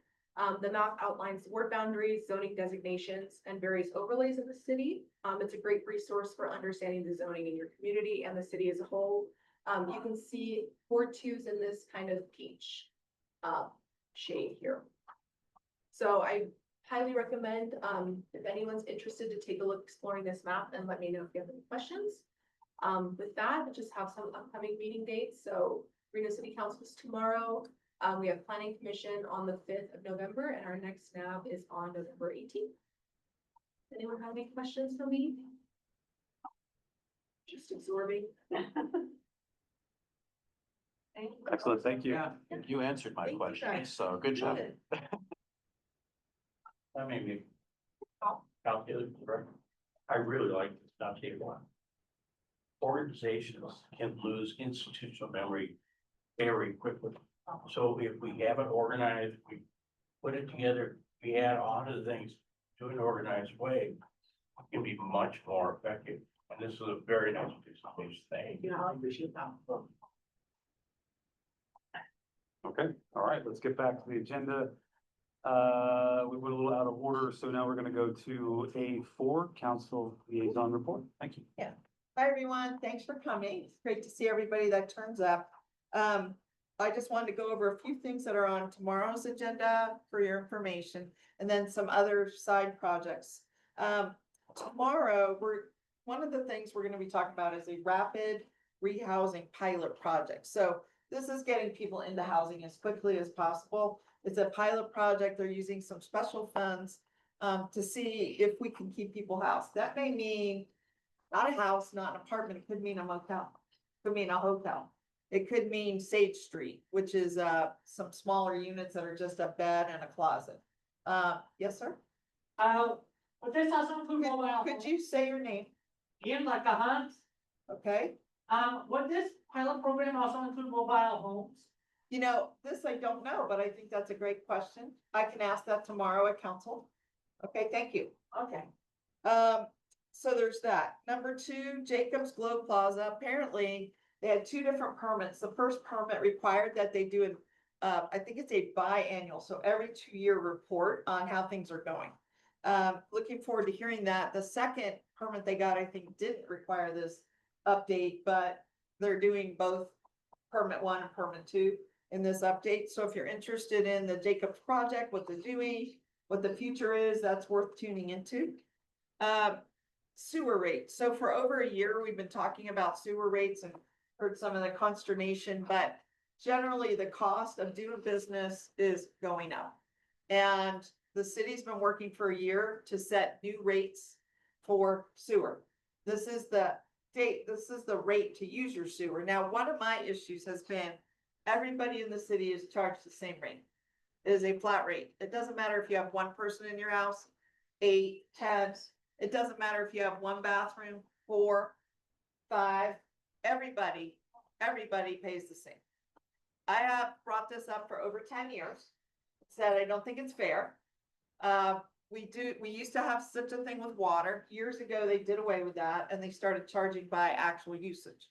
The map outlines ward boundaries, zoning designations, and various overlays of the city. It's a great resource for understanding the zoning in your community and the city as a whole. You can see Ward 2's in this kind of peach shade here. So I highly recommend, if anyone's interested, to take a look exploring this map and let me know if you have any questions. With that, I just have some upcoming meeting dates. So Reno City Council is tomorrow. We have Planning Commission on the 5th of November, and our next NAB is on November 18th. Anyone have any questions for me? Just absorbing. Excellent, thank you. You answered my Thank you, question, guys. so good job. Good. I mean, calculated, right? I really like this timetable one. Organizations can lose institutional memory very quickly. So if we have it organized, we put it together, we add on to the things to an organized way, it can be much more effective. And this is a very nice presentation. Thank you. I appreciate that. Okay, all right, let's get back to the agenda. We went a little out of order, so now we're gonna go to A4, council liaison report. Thank you. Hi, everyone. Thanks for coming. It's great to see everybody that turns up. I just wanted to go over a few things that are on tomorrow's agenda for your information, and then some other side projects. Tomorrow, one of the things we're gonna be talking about is a rapid rehousing pilot project. So this is getting people into housing as quickly as possible. It's a pilot project. They're using some special funds to see if we can keep people housed. That may mean not a house, not an apartment. It could mean a motel. It could mean a hotel. It could mean Sage Street, which is some smaller units that are just a bed and a closet. Yes, sir? But this also include mobile Could homes. you say your name? Ian like a hunt. Okay. Would this pilot program also include mobile homes? You know, this I don't know, but I think that's a great question. I can ask that tomorrow at council. Okay, thank you. Okay. So there's that. Number two, Jacobs Glow Plaza. Apparently, they had two different permits. The first permit required that they do an, I think it's a biannual, so every 2-year report on how things are going. Looking forward to hearing that. The second permit they got, I think, didn't require this update, but they're doing both permit 1 and permit 2 in this update. So if you're interested in the Jacobs project, what they're doing, what the future is, that's worth tuning into. Sewer rates. So for over a year, we've been talking about sewer rates and heard some of the consternation, but generally the cost of doing business is going up. And the city's been working for a year to set new rates for sewer. This is the rate to use your sewer. Now, one of my issues has been everybody in the city is charged the same rate. It is a flat rate. It doesn't matter if you have one person in your house, 8, 10. It doesn't matter if you have one bathroom, 4, 5, everybody pays the same. I have brought this up for over 10 years, said I don't think it's fair. We used to have such a thing with water. Years ago, they did away with that and they started charging by actual usage.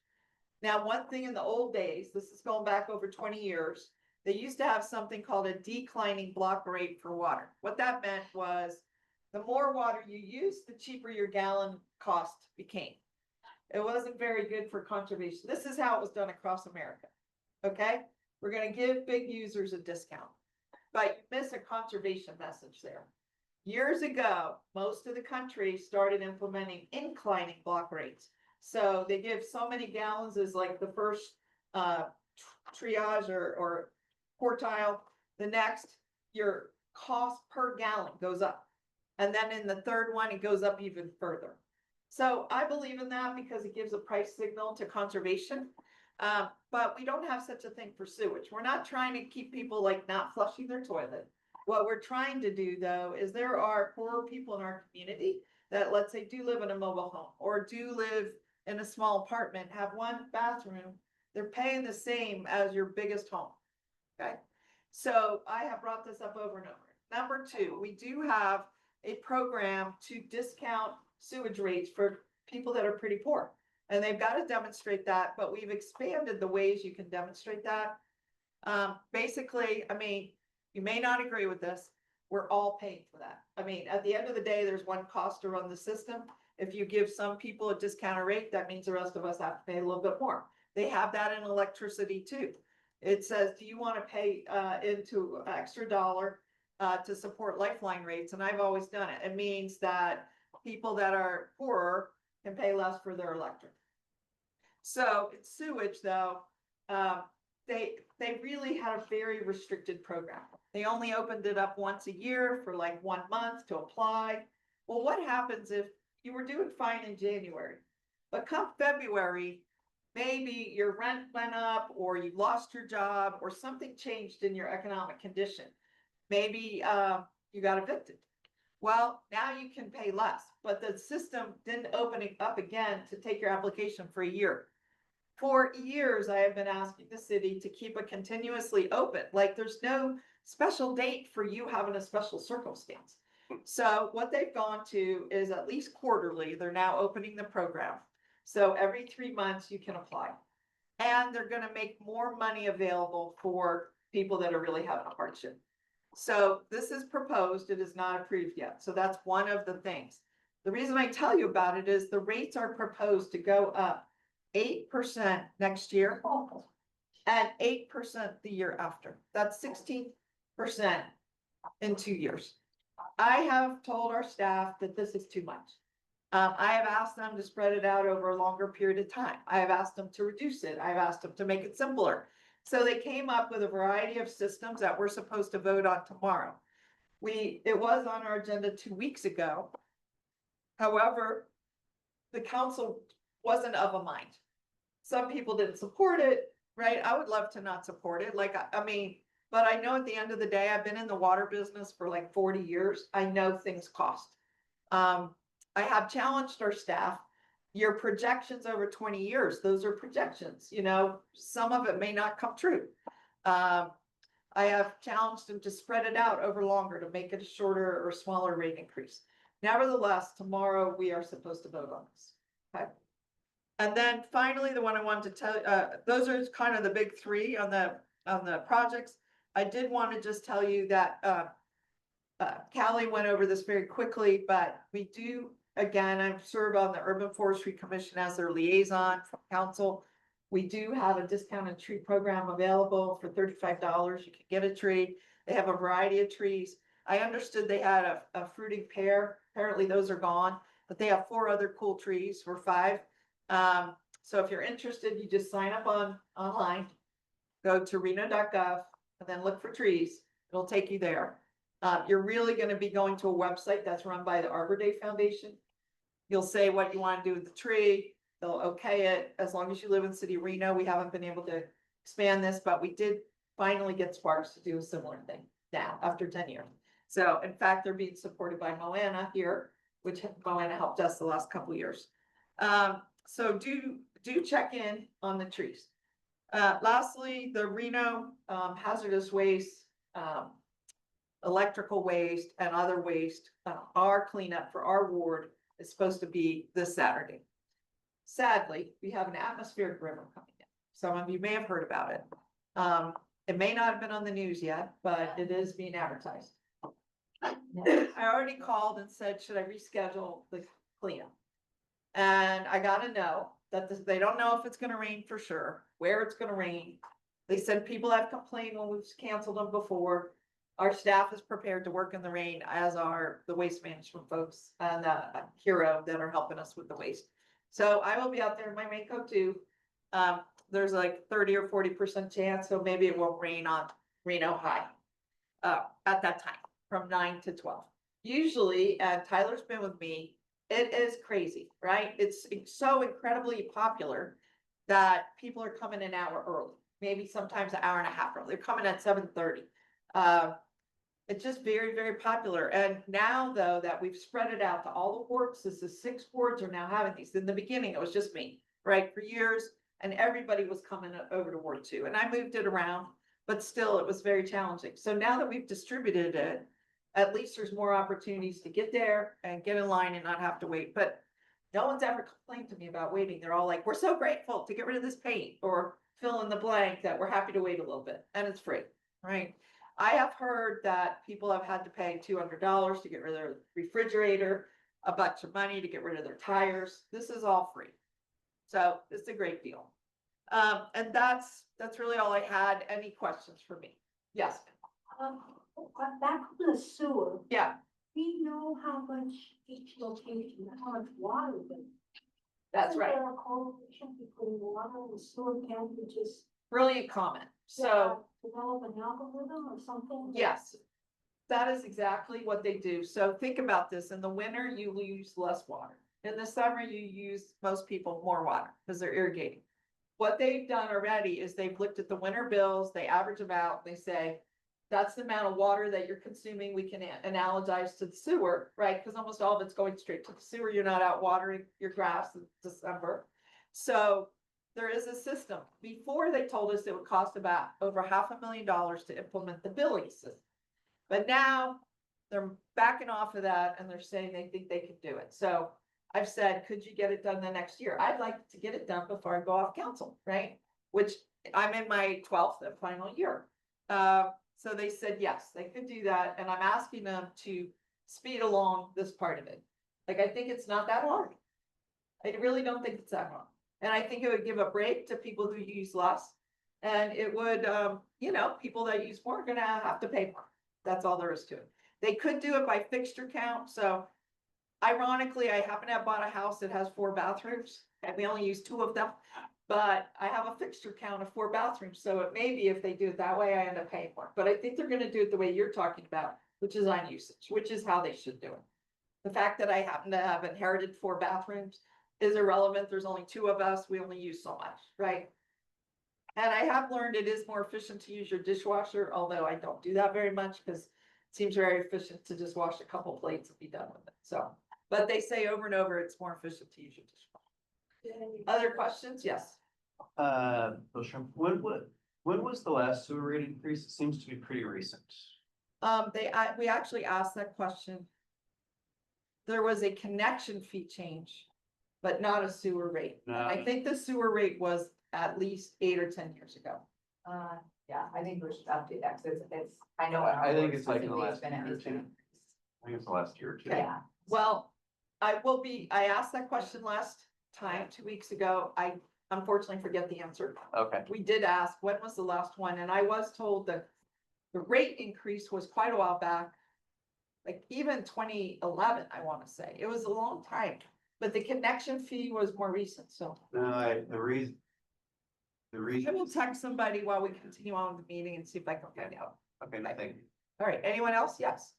Now, one thing in the old days, this is going back over 20 years, they used to have something called a declining block rate for water. What that meant was the more water you used, the cheaper your gallon cost became. It wasn't very good for conservation. This is how it was done across America. Okay? We're going to give big users a discount, but you miss a conservation message there. Years ago, most of the country started implementing inclining block rates. So they give so many gallons as like the first triage or quartile. The next, your cost per gallon goes up. And then in the third one, it goes up even further. So I believe in that because it gives a price signal to conservation. But we don't have such a thing for sewage. We're not trying to keep people like not flushing their toilet. What we're trying to do though, is there are poorer people in our community that, let's say, do live in a mobile home or do live in a small apartment, have one bathroom. They're paying the same as your biggest home. Okay. So I have brought this up over and over. Number two, we do have a program to discount sewage rates for people that are pretty poor. And they've got to demonstrate that, but we've expanded the ways you can demonstrate that. Basically, I mean, you may not agree with this. We're all paying for that. I mean, at the end of the day, there's one cost to run the system. If you give some people a discounted rate, that means the rest of us have to pay a little bit more. They have that in electricity too. It says, do you want to pay into extra dollar to support lifeline rates? And I've always done it. It means that people that are poorer can pay less for their electric. So it's sewage though. They really had a very restricted program. They only opened it up once a year for like 1 month to apply. Well, what happens if you were doing fine in January, but come February, maybe your rent went up or you lost your job or something changed in your economic condition. Maybe you got evicted. Well, now you can pay less, but the system didn't open it up again to take your application for a year. For years, I have been asking the city to keep it continuously open, like there's no special date for you having a special circumstance. So what they've gone to is at least quarterly, they're now opening the program. So every 3 months you can apply. And they're gonna make more money available for people that are really having a hardship. So this is proposed, it is not approved yet. So that's one of the things. The reason I tell you about it is the rates are proposed to go up 8% next year and 8% the year after. That's 16% in 2 years. I have told our staff that this is too much. I have asked them to spread it out over a longer period of time. I have asked them to reduce it. I've asked them to make it simpler. So they came up with a variety of systems that we're supposed to vote on tomorrow. It was on our agenda 2 weeks ago. However, the council wasn't of a mind. Some people didn't support it, right? I would love to not support it. Like, I mean, but I know at the end of the day, I've been in the water business for like 40 years. I know things cost. I have challenged our staff. Your projections over 20 years, those are projections, you know, some of it may not come true. I have challenged them to spread it out over longer to make it a shorter or smaller rate increase. Nevertheless, tomorrow we are supposed to vote on this. Okay. And then finally, the one I wanted to tell, those are kind of the big three on the projects. I did want to just tell you that Callie went over this very quickly, but we do, again, I serve on the Urban Forestry Commission as their liaison from council. We do have a discounted tree program available for $35. You can get a tree. They have a variety of trees. I understood they had a fruiting pear. Apparently those are gone, but they have 4 other cool trees for $5. So if you're interested, you just sign up online, go to Reno.Gov, and then look for trees. It'll take you there. You're really going to be going to a website that's run by the Arbor Day Foundation. You'll say what you want to do with the tree. They'll okay it. As long as you live in City of Reno, we haven't been able to expand this, but we did finally get Sparks to do a similar thing now after 10 years. So in fact, they're being supported by Moana here, which Moana helped us the last couple of years. So do check in on the trees. Lastly, the Reno hazardous waste, electrical waste and other waste, our cleanup for our ward is supposed to be this Saturday. Sadly, we have an atmospheric river coming in. Some of you may have heard about it. It may not have been on the news yet, but it is being advertised. I already called and said, should I reschedule the cleanup? And I got to know that they don't know if it's going to rain for sure, where it's going to rain. They said people have complained when we've canceled them before. Our staff is prepared to work in the rain, as are the waste management folks and Hero that are helping us with the waste. So I will be out there in my raincoat too. There's like 30 or 40% chance, so maybe it won't rain on Reno High at that time from 9 to 12. Usually, and Tyler's been with me, it is crazy, right? It's so incredibly popular that people are coming an hour early, maybe sometimes an hour and a half early. They're coming at 7:30. It's just very, very popular. And now though that we've spread it out to all the wards, this is 6 wards are now having these. In the beginning, it was just me, right? For years, and everybody was coming over to Ward 2. And I moved it around, but still it was very challenging. So now that we've distributed it, at least there's more opportunities to get there and get in line and not have to wait. But no one's ever complained to me about waiting. They're all like, we're so grateful to get rid of this paint, or fill in the blank that we're happy to wait a little bit, and it's free, right? I have heard that people have had to pay $200 to get rid of their refrigerator, a bunch of money to get rid of their tires. This is all free. So it's a great deal. And that's really all I had. Any questions for me? Yes. Back to the sewer, Yeah, we know how much each location, how much water they. that's Isn't right. there a correlation between water and sewer? Can't you just Brilliant comment. So develop an algorithm or something? yes, that is exactly what they do. So think about this. In the winter, you use less water. In the summer, you use, most people, more water because they're irrigating. what they've done already is they've looked at the winter bills, they average them out, they say, that's the amount of water that you're consuming, we can analogize to the sewer, right? Because almost all of it's going straight to the sewer, you're not out watering your grass in December. So there is a system. Before they told us it would cost about over $500,000 to implement the billing system. But now they're backing off of that and they're saying they think they can do it. So I've said, could you get it done the next year? I'd like to get it done before I go off council, right? Which I'm in my 12th and final year. So they said, yes, they could do that. And I'm asking them to speed along this part of it. Like, I think it's not that hard. I really don't think it's that hard. And I think it would give a break to people who use less. And it would, you know, people that use more are gonna have to pay more. That's all there is to it. They could do it by fixture count. So ironically, I happen to have bought a house that has 4 bathrooms and we only use 2 of them. But I have a fixture count of 4 bathrooms. So it may be if they do it that way, I end up paying more. But I think they're gonna do it the way you're talking about, which is on usage, which is how they should do it. The fact that I happen to have inherited 4 bathrooms is irrelevant. There's only 2 of us. We only use so much, right? And I have learned it is more efficient to use your dishwasher, although I don't do that very much because it seems very efficient to just wash a couple plates and be done with it. So, but they say over and over, it's more efficient to use your dishwasher. Other questions? Yes. When was the last sewer rate increase? It seems to be pretty recent. We actually asked that question. There was a connection fee change, but not a sewer rate. No. I think the sewer rate was at least 8 or 10 years ago. Yeah, I think we should update that, because it's, I know. I think it's like in the specifically last been year or it's been two. increased. I think it's the last year or two. Okay. Well, I asked that question last time, 2 weeks ago. I unfortunately forget the answer. Okay. We did ask, when was the last one? And I was told that the rate increase was quite a while back. Like even 2011, I want to say. It was a long time, but the connection fee was more recent, so. No, the reason. I will text somebody while we continue on with the meeting and see if I can find out. Okay, I think. All right, anyone else? Yes.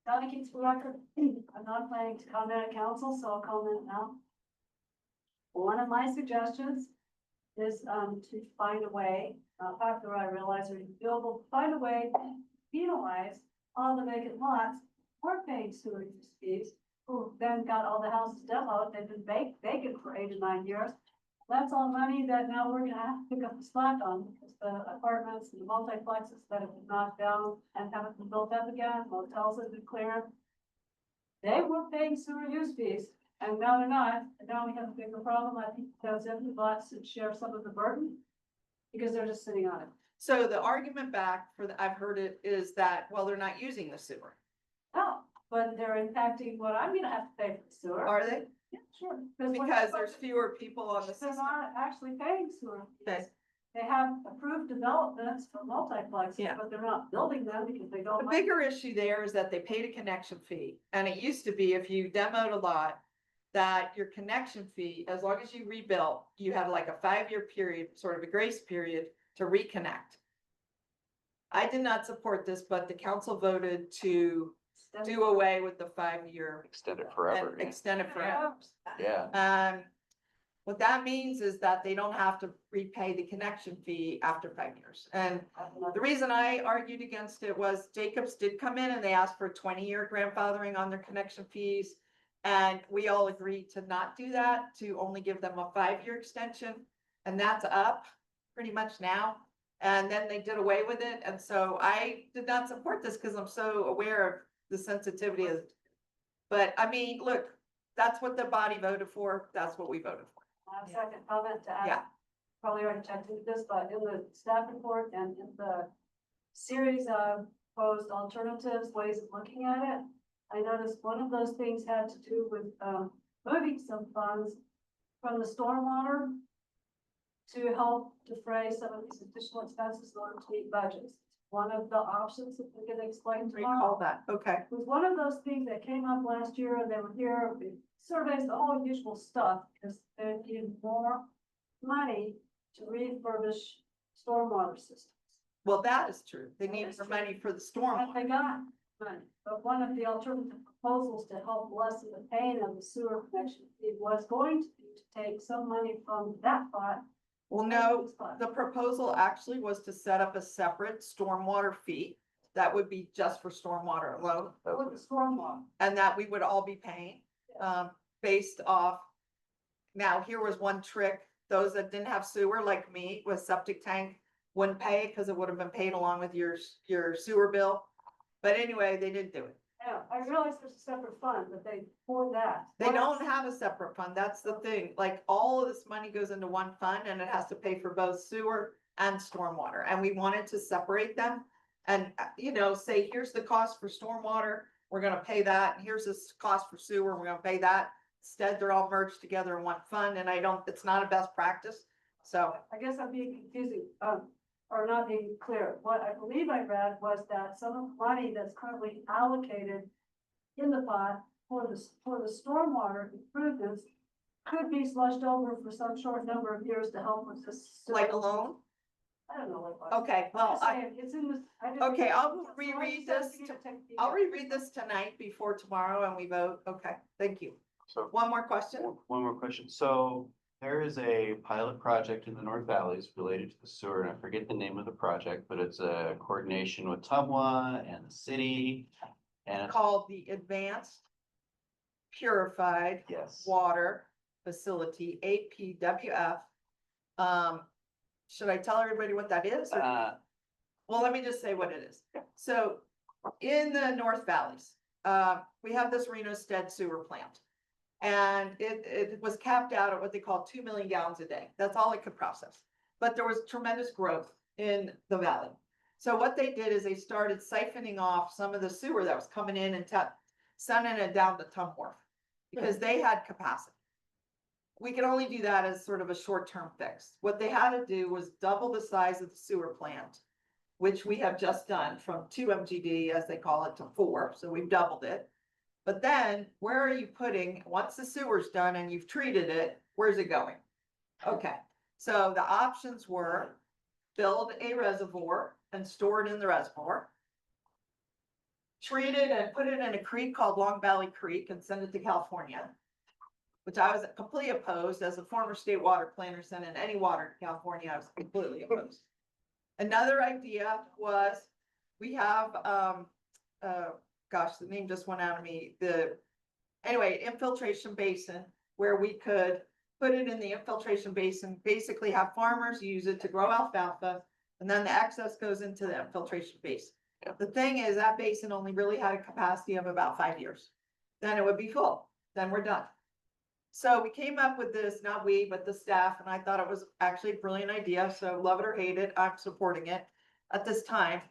Donna Keats, record. I'm not planning to comment at council, so I'll comment now. One of my suggestions is to find a way, after I realize we're able to find a way to penalize all the vacant lots for paying sewer use fees, who then got all the houses demoed, they've been vacant for 8 or 9 years. That's all money that now we're gonna have to pick up the slack on, because the apartments and the multiplexes that have been knocked down and haven't been built up again, motels have been cleared. They were paying sewer use fees, and now they're not, and now we have a bigger problem. I think those empty lots should share some of the burden, because they're just sitting on it. So the argument back I've heard it is that, well, they're not using the sewer. Oh, but they're impacting what I'm gonna have to pay for the sewer. Are they? Yeah, sure. Because there's fewer people on the They're system. not actually paying sewer Okay. fees. They have approved developments for multiplexes, Yeah. but they're not building them because they don't. The like- bigger issue there is that they paid a connection fee, and it used to be if you demoed a lot, that your connection fee, as long as you rebuilt, you had like a 5-year period, sort of a grace period to reconnect. I did not support this, but the council voted to do away with the 5-year Extend it forever. and extend it forever. Yeah. What that means is that they don't have to repay the connection fee after 5 years. And the reason I argued against it was Jacobs did come in and they asked for 20-year grandfathering on their connection fees. And we all agreed to not do that, to only give them a 5-year extension. And that's up pretty much now. And then they did away with it. And so I did not support this because I'm so aware of the sensitivity of. But I mean, look, that's what the body voted for. That's what we voted for. I have a second comment to add. Yeah. Probably already checked into this, but in the staff report and in the series of proposed alternatives, ways of looking at it, I noticed one of those things had to do with moving some funds from the stormwater to help defray some of these additional expenses in order to meet budgets. One of the options that we're gonna explain tomorrow. Recall that. Okay. It was one of those things that came up last year and they were here, with surveys, the whole usual stuff, because they needed more money to refurbish stormwater systems. Well, that is true. They need That is more true. money for the And storm. they got money, but one of the alternative proposals to help lessen the pain of the sewer connection fee was going to be to take some money from that pot. Well, no, the proposal actually was to set up a separate stormwater fee that would be just for stormwater alone, With the stormwater. and that we would all be paying, based off. Now, here was one trick, those that didn't have sewer like me with septic tank wouldn't pay because it would have been paid along with your sewer bill. But anyway, they didn't do it. Yeah, I realize there's a separate fund, but they, for that. They don't have a separate fund, that's the thing, like, all of this money goes into one fund and it has to pay for both sewer and stormwater, and we wanted to separate them. And, say, here's the cost for stormwater, we're gonna pay that, and here's this cost for sewer, we're gonna pay that. Instead, they're all merged together in one fund, and it's not a best practice, so. I guess I'm being confusing, or not being clear. What I believe I read was that some of the money that's currently allocated in the pot for the stormwater improvements could be slushed over for some short number of years to help with this. Like a loan? I don't know. Okay, I'm well, just saying, it's in this. okay, I'll reread this, I'll reread this tonight before tomorrow and we vote, okay, thank you. So One more question? one more question. So there is a pilot project in the North Valleys related to the sewer, and I forget the name of the project, but it's a coordination with Tumwa and the city. And it's Called the Advanced Purified yes. Water Facility, APWF. Should I tell everybody what that is? or- Well, let me just say what it is. So in the North Valleys, we have this Reno.Gov sewer plant. And it was capped out at what they call 2 million gallons a day. That's all it could process. But there was tremendous growth in the valley. So what they did is they started siphoning off some of the sewer that was coming in and sending it down to Tumwharf because they had capacity. We could only do that as sort of a short-term fix. What they had to do was double the size of the sewer plant, which we have just done from 2 MGD, as they call it, to 4. So we've doubled it. But then where are you putting, once the sewer's done and you've treated it, where's it going? Okay, so the options were build a reservoir and store it in the reservoir. Treat it and put it in a creek called Long Valley Creek and send it to California, which I was completely opposed as a former state water planner sending any water to California. I was completely opposed. Another idea was we have, gosh, the name just went out of me. Infiltration basin where we could put it in the infiltration basin, basically have farmers use it to grow alfalfa, and then the excess goes into the infiltration basin. Yeah. The thing is that basin only really had a capacity of about 5 years. Then it would be full. Then we're done. So we came up with this, not we, but the staff, and I thought it was actually a brilliant idea. So love it or hate it, I'm supporting it at this time.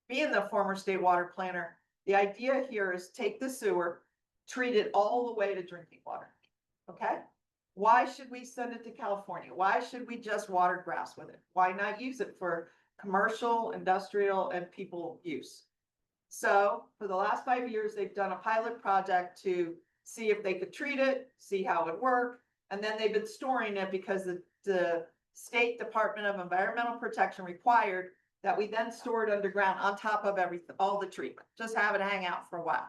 Being the former state water planner, the idea here is take the sewer, treat it all the way to drinking water. Okay? Why should we send it to California? Why should we just water grass with it? Why not use it for commercial, industrial, and people use? So for the last 5 years, they've done a pilot project to see if they could treat it, see how it would work. And then they've been storing it because the State Department of Environmental Protection required that we then store it underground on top of everything, all the treatment, just have it hang out for a while.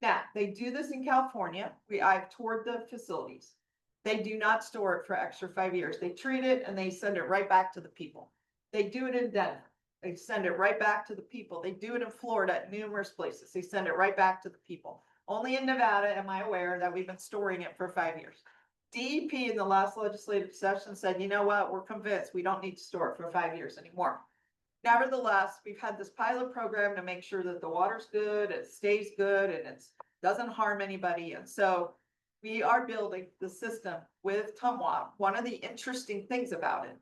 Now, they do this in California. I've toured the facilities. They do not store it for extra 5 years. They treat it and they send it right back to the people. They do it in Denver. They send it right back to the people. They do it in Florida at numerous places. They send it right back to the people. Only in Nevada am I aware that we've been storing it for 5 years. DEP in the last legislative session said, you know what, we're convinced we don't need to store it for 5 years anymore. Nevertheless, we've had this pilot program to make sure that the water's good, it stays good, and it doesn't harm anybody. And so we are building the system with Tumwa. One of the interesting things about it,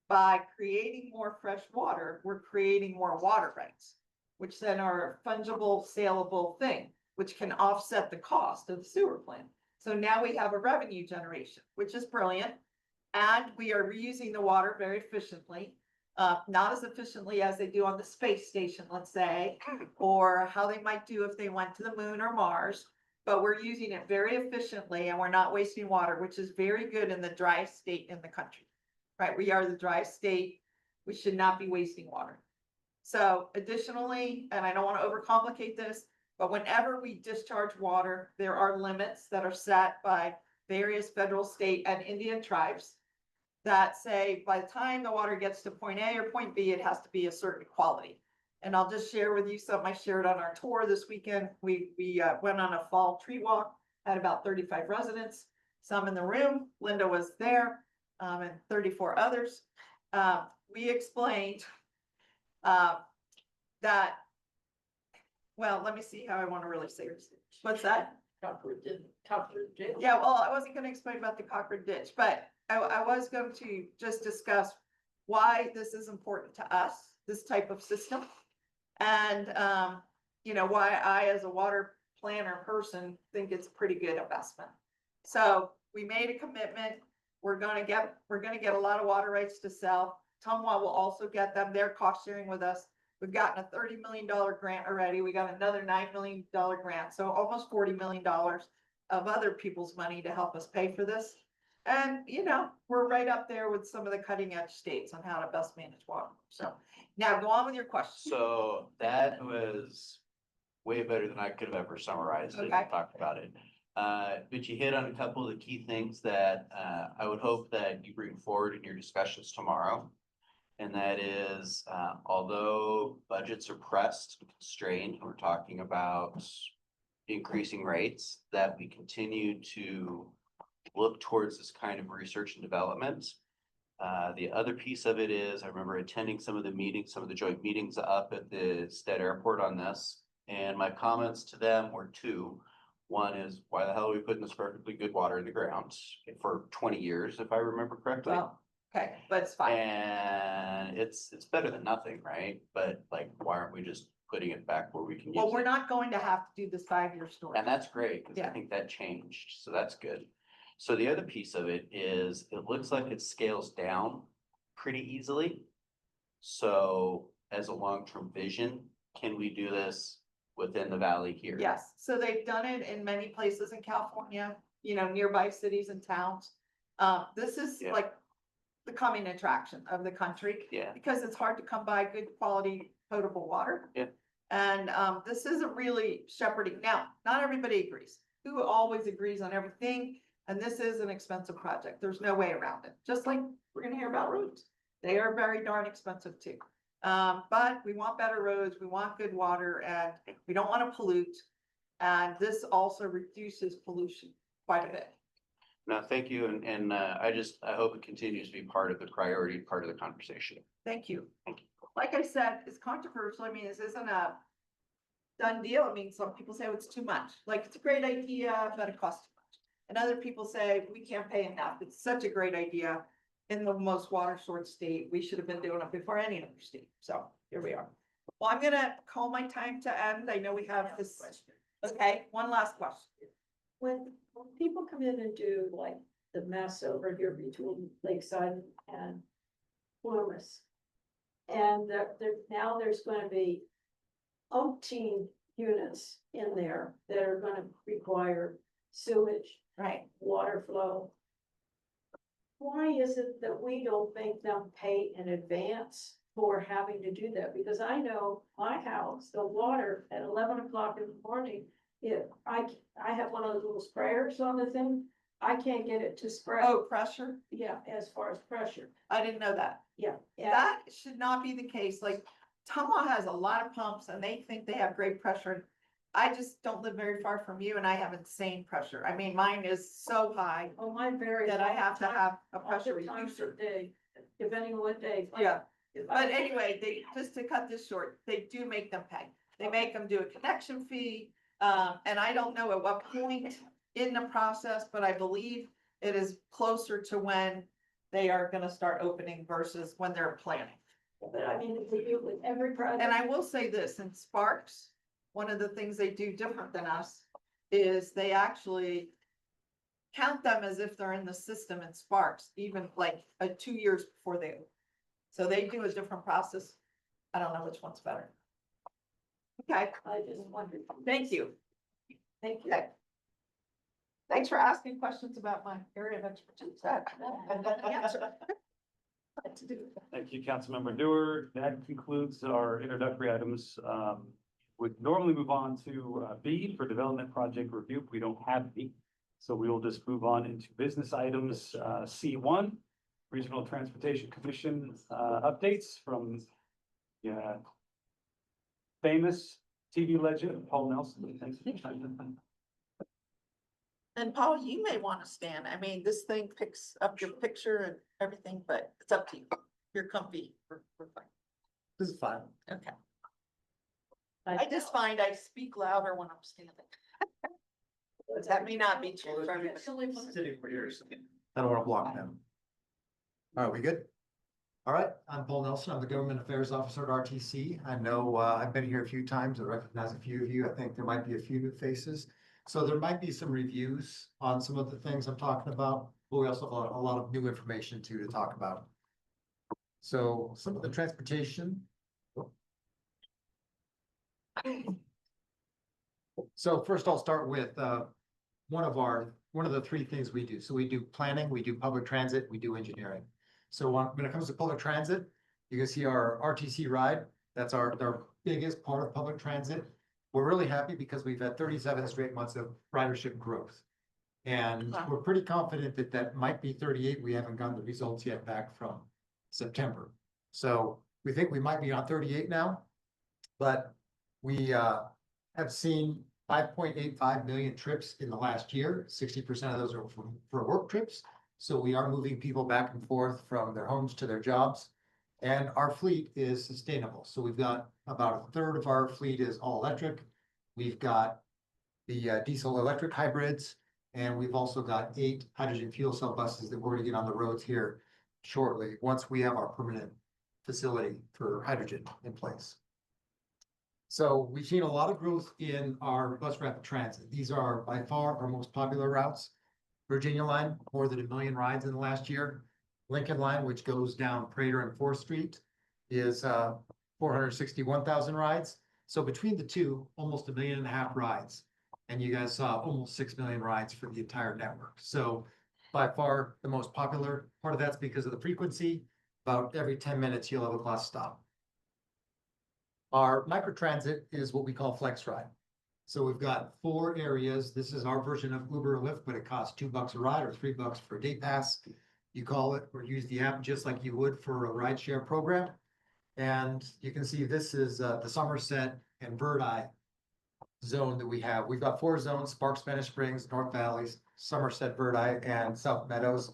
by creating more fresh water, we're creating more water rights, which then are a fungible, saleable thing, which can offset the cost of the sewer plant. So now we have a revenue generation, which is brilliant. And we are reusing the water very efficiently. Not as efficiently as they do on the space station, let's say, or how they might do if they went to the moon or Mars, but we're using it very efficiently and we're not wasting water, which is very good in the dry state in the country, right? We are the dry state. We should not be wasting water. So additionally, and I don't want to overcomplicate this, but whenever we discharge water, there are limits that are set by various federal, state, and Indian tribes that say by the time the water gets to point A or point B, it has to be a certain quality. And I'll just share with you something I shared on our tour this weekend. We went on a fall tree walk, had about 35 residents, some in the room. Linda was there, and 34 others. We explained that, well, let me see how I want to really say this. What's that? Yeah, well, I wasn't going to explain about the Cochrane ditch, but I was going to just discuss why this is important to us, this type of system. And, you know, why I, as a water planner person, think it's a pretty good investment. So we made a commitment. We're gonna get a lot of water rights to sell. Tumwa will also get them. They're cost sharing with us. We've gotten a $30 million grant already. We got another $9 million grant. So almost $40 million of other people's money to help us pay for this. And, you know, we're right up there with some of the cutting edge states on how to best manage water. So now go on with your question. So that was way better than I could have ever summarized it and Okay. talked about it. But you hit on a couple of the key things that I would hope that you bring forward in your discussions tomorrow. And that is, although budgets are pressed and constrained, we're talking about increasing rates, that we continue to look towards this kind of research and development. The other piece of it is, I remember attending some of the meetings, some of the joint meetings up at the Stead Airport on this. And my comments to them were two. One is, why the hell are we putting this perfectly good water in the ground for 20 years, if I remember correctly? Well, okay, but it's fine. And it's better than nothing, right? But like, why aren't we just putting it back where we can use Well, it? we're not going to have to do this 5-year story. And that's great, because I Yeah. think that changed, so that's good. So the other piece of it is, it looks like it scales down pretty easily. So as a long-term vision, can we do this within the valley here? Yes, so they've done it in many places in California, you know, nearby cities and towns. This is Yeah. like the coming attraction of the country. Yeah. Because it's hard to come by good quality potable water. Yeah. And this is a really shepherding. Now, not everybody agrees. Who always agrees on everything? And this is an expensive project. There's no way around it. Just like we're gonna hear about roads. They are very darn expensive too. But we want better roads, we want good water, and we don't want to pollute. And this also reduces pollution quite a bit. No, thank you, and I hope it continues to be part of the priority, part of the conversation. Thank you. Thank you. Like I said, it's controversial. I mean, this isn't a done deal. I mean, some people say, oh, it's too much. Like, it's a great idea, but it costs too much. And other people say, we can't pay enough. It's such a great idea. In the most water short state, we should have been doing it before any other state. So here we are. Well, I'm gonna call my time to end. I know we have this. Okay, one last question. When people come in and do like the mess over here between Lakeside and Loomis. And now there's gonna be umpteen units in there that are gonna require sewage, Right. water flow. Why is it that we don't make them pay in advance for having to do that? Because I know my house, the water at 11 o'clock in the morning, I have one of those little sprayers on the thing. I can't get it to spray. Oh, pressure? Yeah, as far as pressure. I didn't know that. Yeah. That should not be the case. Like, Tumwa has a lot of pumps and they think they have great pressure. I just don't live very far from you and I have insane pressure. I mean, mine is so high Oh, mine varies. that I have to have a pressure Other times reducer. of day, depending on what day. Yeah, but anyway, just to cut this short, they do make them pay. They make them do a connection fee. And I don't know at what point in the process, but I believe it is closer to when they are gonna start opening versus when they're planning. But I mean, if we do it with every project. And I will say this, in Sparks, one of the things they do different than us is they actually count them as if they're in the system in Sparks, even like 2 years before they open. So they do a different process. I don't know which one's better. Okay, I just wondered. thank you. Thank you. Okay. Thanks for asking questions about my area of expertise. Answer. To do. Thank you, Councilmember Dewar. That concludes our introductory items. Would normally move on to B for development project review. We don't have B. So we will just move on into business items, C1, Regional Transportation Commission, updates from, famous TV legend, Paul Nelson. Thanks. And Paul, you may want to stand. I mean, this thing picks up your picture and everything, but it's up to you. You're comfy. We're fine. This is fine. Okay. I just find I speak louder when I'm standing. That may not be true for everybody. Sitting for years. I don't want to block them. All right, we good? All right, I'm Paul Nelson. I'm the Government Affairs Officer at RTC. I know I've been here a few times. I recognize a few of you. I think there might be a few new faces. So there might be some reviews on some of the things I'm talking about, but we also have a lot of new information too to talk about. So some of the transportation. So first I'll start with one of the three things we do. So we do planning, we do public transit, we do engineering. So when it comes to public transit, you can see our RTC ride. That's our biggest part of public transit. We're really happy because we've had 37 straight months of ridership growth. And Wow. we're pretty confident that that might be 38. We haven't gotten the results yet back from September. So we think we might be on 38 now, but we have seen 5.85 million trips in the last year. 60% of those are for work trips. So we are moving people back and forth from their homes to their jobs. And our fleet is sustainable. So we've got about a third of our fleet is all electric. We've got the diesel electric hybrids, and we've also got 8 hydrogen fuel cell buses that we're going to get on the roads here shortly, once we have our permanent facility for hydrogen in place. So we've seen a lot of growth in our bus rapid transit. These are by far our most popular routes. Virginia line, more than 1 million rides in the last year. Lincoln line, which goes down Prater and 4th Street, is 461,000 rides. So between the two, almost 1.5 million rides. And you guys saw almost 6 million rides for the entire network. So by far the most popular. Part of that's because of the frequency. About every 10 minutes, you'll have a bus stop. Our microtransit is what we call Flex Ride. So we've got 4 areas. This is our version of Uber or Lyft, but it costs $2 a ride or $3 for a day pass. You call it or use the app just like you would for a rideshare program. And you can see this is the Somerset and Bird Eye zone that we have. We've got 4 zones: Sparks, Spanish Springs, North Valleys, Somerset, Bird Eye, and South Meadows.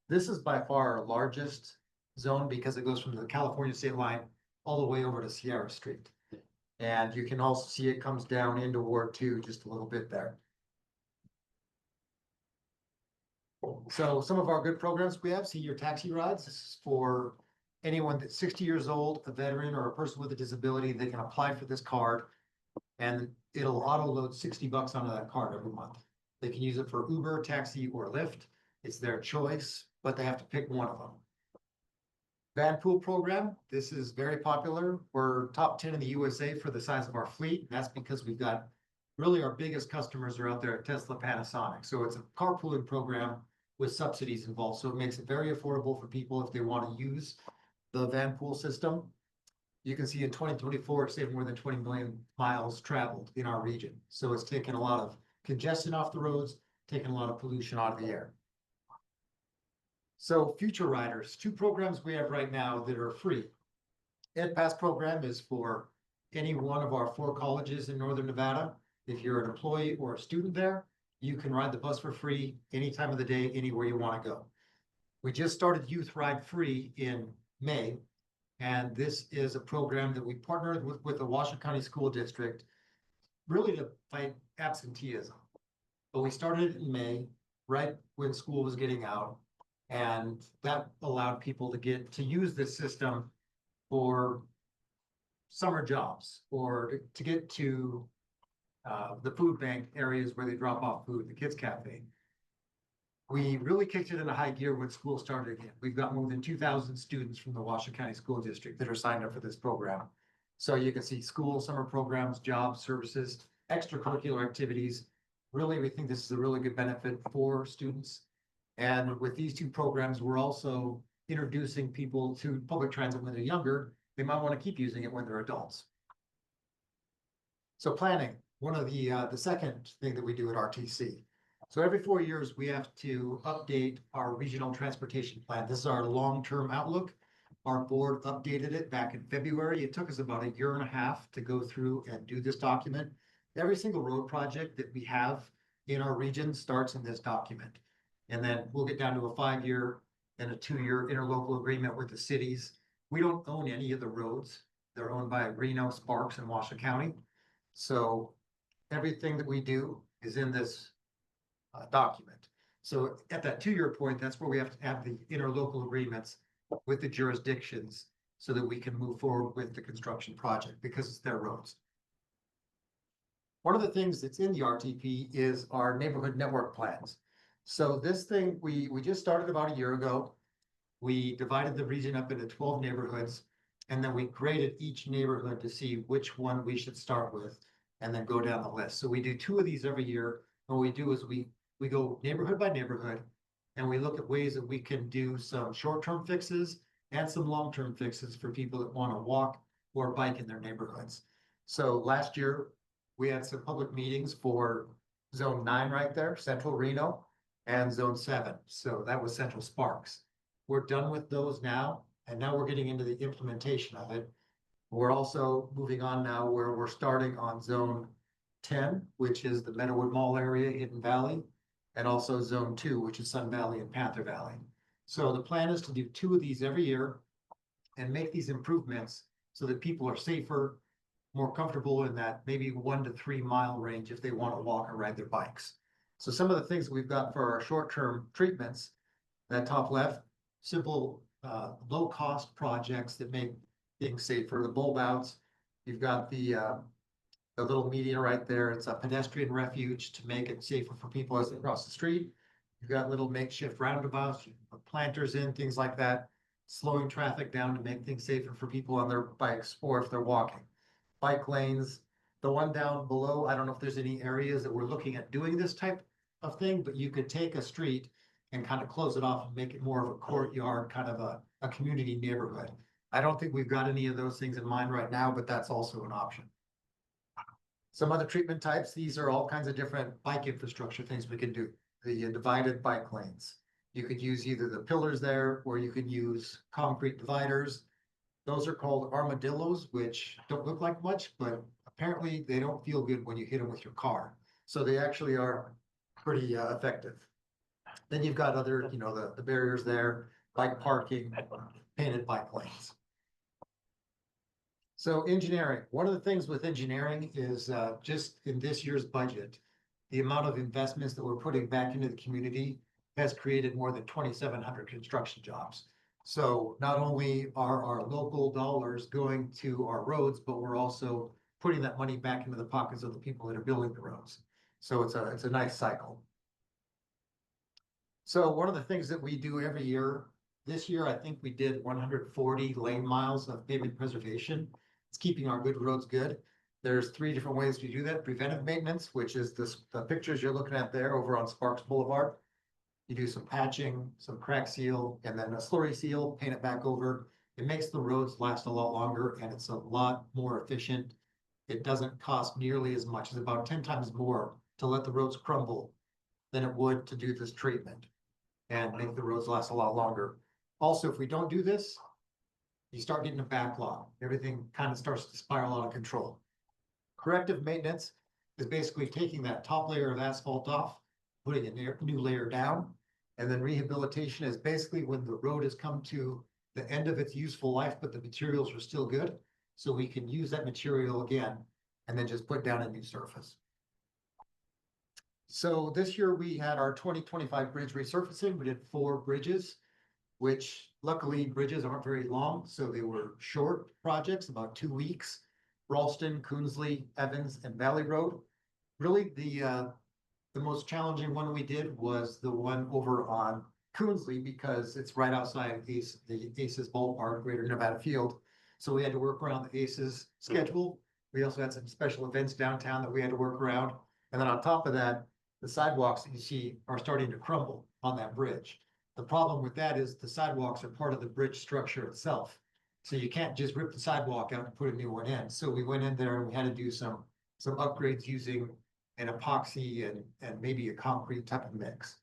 This is by far our largest zone because it goes from the California state line all the way over to Sierra Street. And you can also see it comes down into Ward 2 just a little bit there. So some of our good programs we have, senior taxi rides. This is for anyone that's 60 years old, a veteran, or a person with a disability. They can apply for this card and it'll auto load $60 onto that card every month. They can use it for Uber, taxi, or Lyft. It's their choice, but they have to pick one of them. Van pool program. This is very popular. We're top 10 in the USA for the size of our fleet. That's because we've got really our biggest customers are out there at Tesla, Panasonic. So it's a carpooling program with subsidies involved. So it makes it very affordable for people if they want to use the van pool system. You can see in 2024, it saved more than 20 million miles traveled in our region. So it's taken a lot of congestion off the roads, taken a lot of pollution out of the air. So future riders, 2 programs we have right now that are free. Ed Pass program is for any one of our 4 colleges in Northern Nevada. If you're an employee or a student there, you can ride the bus for free any time of the day, anywhere you want to go. We just started Youth Ride Free in May. And this is a program that we partnered with the Washoe County School District, really to fight absenteeism. But we started in May, right when school was getting out. And that allowed people to get to use this system for summer jobs or to get to the food bank areas where they drop off food, the kids cafe. We really kicked it into high gear when school started again. We've got more than 2,000 students from the Washoe County School District that are signed up for this program. So you can see school, summer programs, jobs, services, extracurricular activities. Really, we think this is a really good benefit for students. And with these 2 programs, we're also introducing people to public transit when they're younger. They might want to keep using it when they're adults. So planning, one of the second thing that we do at RTC. So every 4 years, we have to update our regional transportation plan. This is our long-term outlook. Our board updated it back in February. It took us about a year and a half to go through and do this document. Every single road project that we have in our region starts in this document. And then we'll get down to a 5-year and a 2-year interlocal agreement with the cities. We don't own any of the roads. They're owned by Reno, Sparks, and Washoe County. So everything that we do is in this document. So at that 2-year point, that's where we have to have the interlocal agreements with the jurisdictions so that we can move forward with the construction project because it's their roads. One of the things that's in the RTP is our neighborhood network plans. So this thing, we just started about a year ago. We divided the region up into 12 neighborhoods, and then we graded each neighborhood to see which one we should start with and then go down the list. So we do 2 of these every year. What we do is we go neighborhood by neighborhood, and we look at ways that we can do some short-term fixes and some long-term fixes for people that want to walk or bike in their neighborhoods. So last year, we had some public meetings for Zone 9 right there, Central Reno, and Zone 7. So that was Central Sparks. We're done with those now, and now we're getting into the implementation of it. We're also moving on now where we're starting on Zone 10, which is the Meadowood Mall area, Hidden Valley, and also Zone 2, which is Sun Valley and Panther Valley. So the plan is to do 2 of these every year and make these improvements so that people are safer, more comfortable in that maybe 1 to 3 mile range if they want to walk or ride their bikes. So some of the things we've got for our short-term treatments, that top left, simple, low-cost projects that make things safer. The bulb outs, you've got the little median right there. It's a pedestrian refuge to make it safer for people as they cross the street. You've got little makeshift roundabouts, you can put planters in, things like that, slowing traffic down to make things safer for people on their bikes or if they're walking. Bike lanes, the one down below, I don't know if there's any areas that we're looking at doing this type of thing, but you could take a street and kind of close it off and make it more of a courtyard, kind of a community neighborhood. I don't think we've got any of those things in mind right now, but that's also an option. Some other treatment types, these are all kinds of different bike infrastructure things we can do. The divided bike lanes. You could use either the pillars there, or you could use concrete dividers. Those are called armadillos, which don't look like much, but apparently they don't feel good when you hit them with your car. So they actually are pretty effective. Then you've got other, the barriers there, bike parking, painted bike lanes. So engineering, one of the things with engineering is just in this year's budget, the amount of investments that we're putting back into the community has created more than 2,700 construction jobs. So not only are our local dollars going to our roads, but we're also putting that money back into the pockets of the people that are building the roads. So it's a nice cycle. So one of the things that we do every year, this year, I think we did 140 lane miles of pavement preservation. It's keeping our good roads good. There's 3 different ways to do that. Preventive maintenance, which is the pictures you're looking at there over on Sparks Boulevard. You do some patching, some crack seal, and then a slurry seal, paint it back over. It makes the roads last a lot longer and it's a lot more efficient. It doesn't cost nearly as much, as about 10 times more to let the roads crumble than it would to do this treatment and make the roads last a lot longer. Also, if we don't do this, you start getting a backlog. Everything kind of starts to spiral out of control. Corrective maintenance is basically taking that top layer of asphalt off, putting a new layer down, and then rehabilitation is basically when the road has come to the end of its useful life, but the materials are still good. So we can use that material again and then just put down a new surface. So this year we had our 2025 bridge resurfacing. We did 4 bridges, which luckily bridges aren't very long. So they were short projects, about 2 weeks. Ralston, Coonsley, Evans, and Valley Road. Really the most challenging one we did was the one over on Coonsley because it's right outside the Aces ballpark, Greater Nevada Field. So we had to work around the Aces schedule. We also had some special events downtown that we had to work around. And then on top of that, the sidewalks that you see are starting to crumble on that bridge. The problem with that is the sidewalks are part of the bridge structure itself. So you can't just rip the sidewalk out and put a new one in. So we went in there and we had to do some upgrades using an epoxy and maybe a concrete type of mix.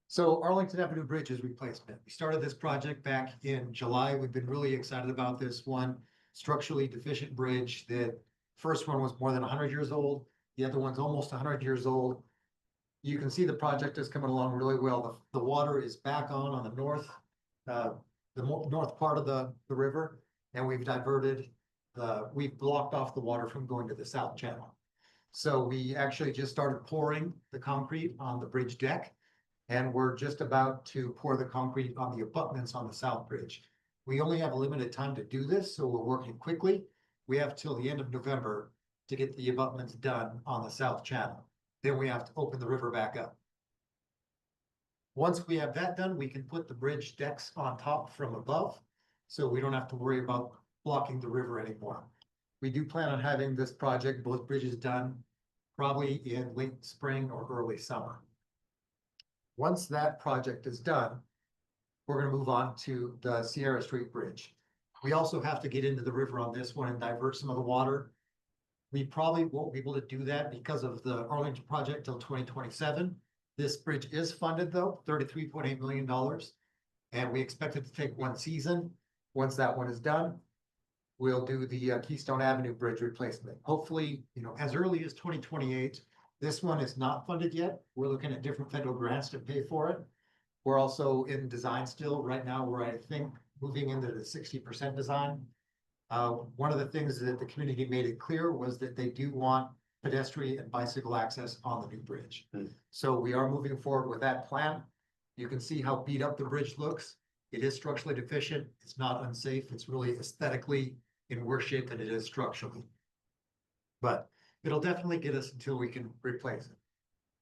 So Arlington Avenue Bridge is replacement. We started this project back in July. We've been really excited about this one. Structurally deficient bridge. The first one was more than 100 years old. The other one's almost 100 years old. You can see the project is coming along really well. The water is back on the north, north part of the river, and we've we've blocked off the water from going to the south channel. So we actually just started pouring the concrete on the bridge deck, and we're just about to pour the concrete on the abutments on the south bridge. We only have a limited time to do this, so we're working quickly. We have till the end of November to get the abutments done on the south channel. Then we have to open the river back up. Once we have that done, we can put the bridge decks on top from above, so we don't have to worry about blocking the river anymore. We do plan on having this project, both bridges done, probably in late spring or early summer. Once that project is done, we're gonna move on to the Sierra Street Bridge. We also have to get into the river on this one and divert some of the water. We probably won't be able to do that because of the Arlington project till 2027. This bridge is funded though, $33.8 million. And we expect it to take one season. Once that one is done, we'll do the Keystone Avenue Bridge replacement. Hopefully, as early as 2028. This one is not funded yet. We're looking at different federal grants to pay for it. We're also in design still. Right now, we're, I think, moving into the 60% design. One of the things that the community made it clear was that they do want pedestrian and bicycle access on the new bridge. So we are moving forward with that plan. You can see how beat up the bridge looks. It is structurally deficient. It's not unsafe. It's really aesthetically in worse shape than it is structurally. But it'll definitely get us until we can replace it.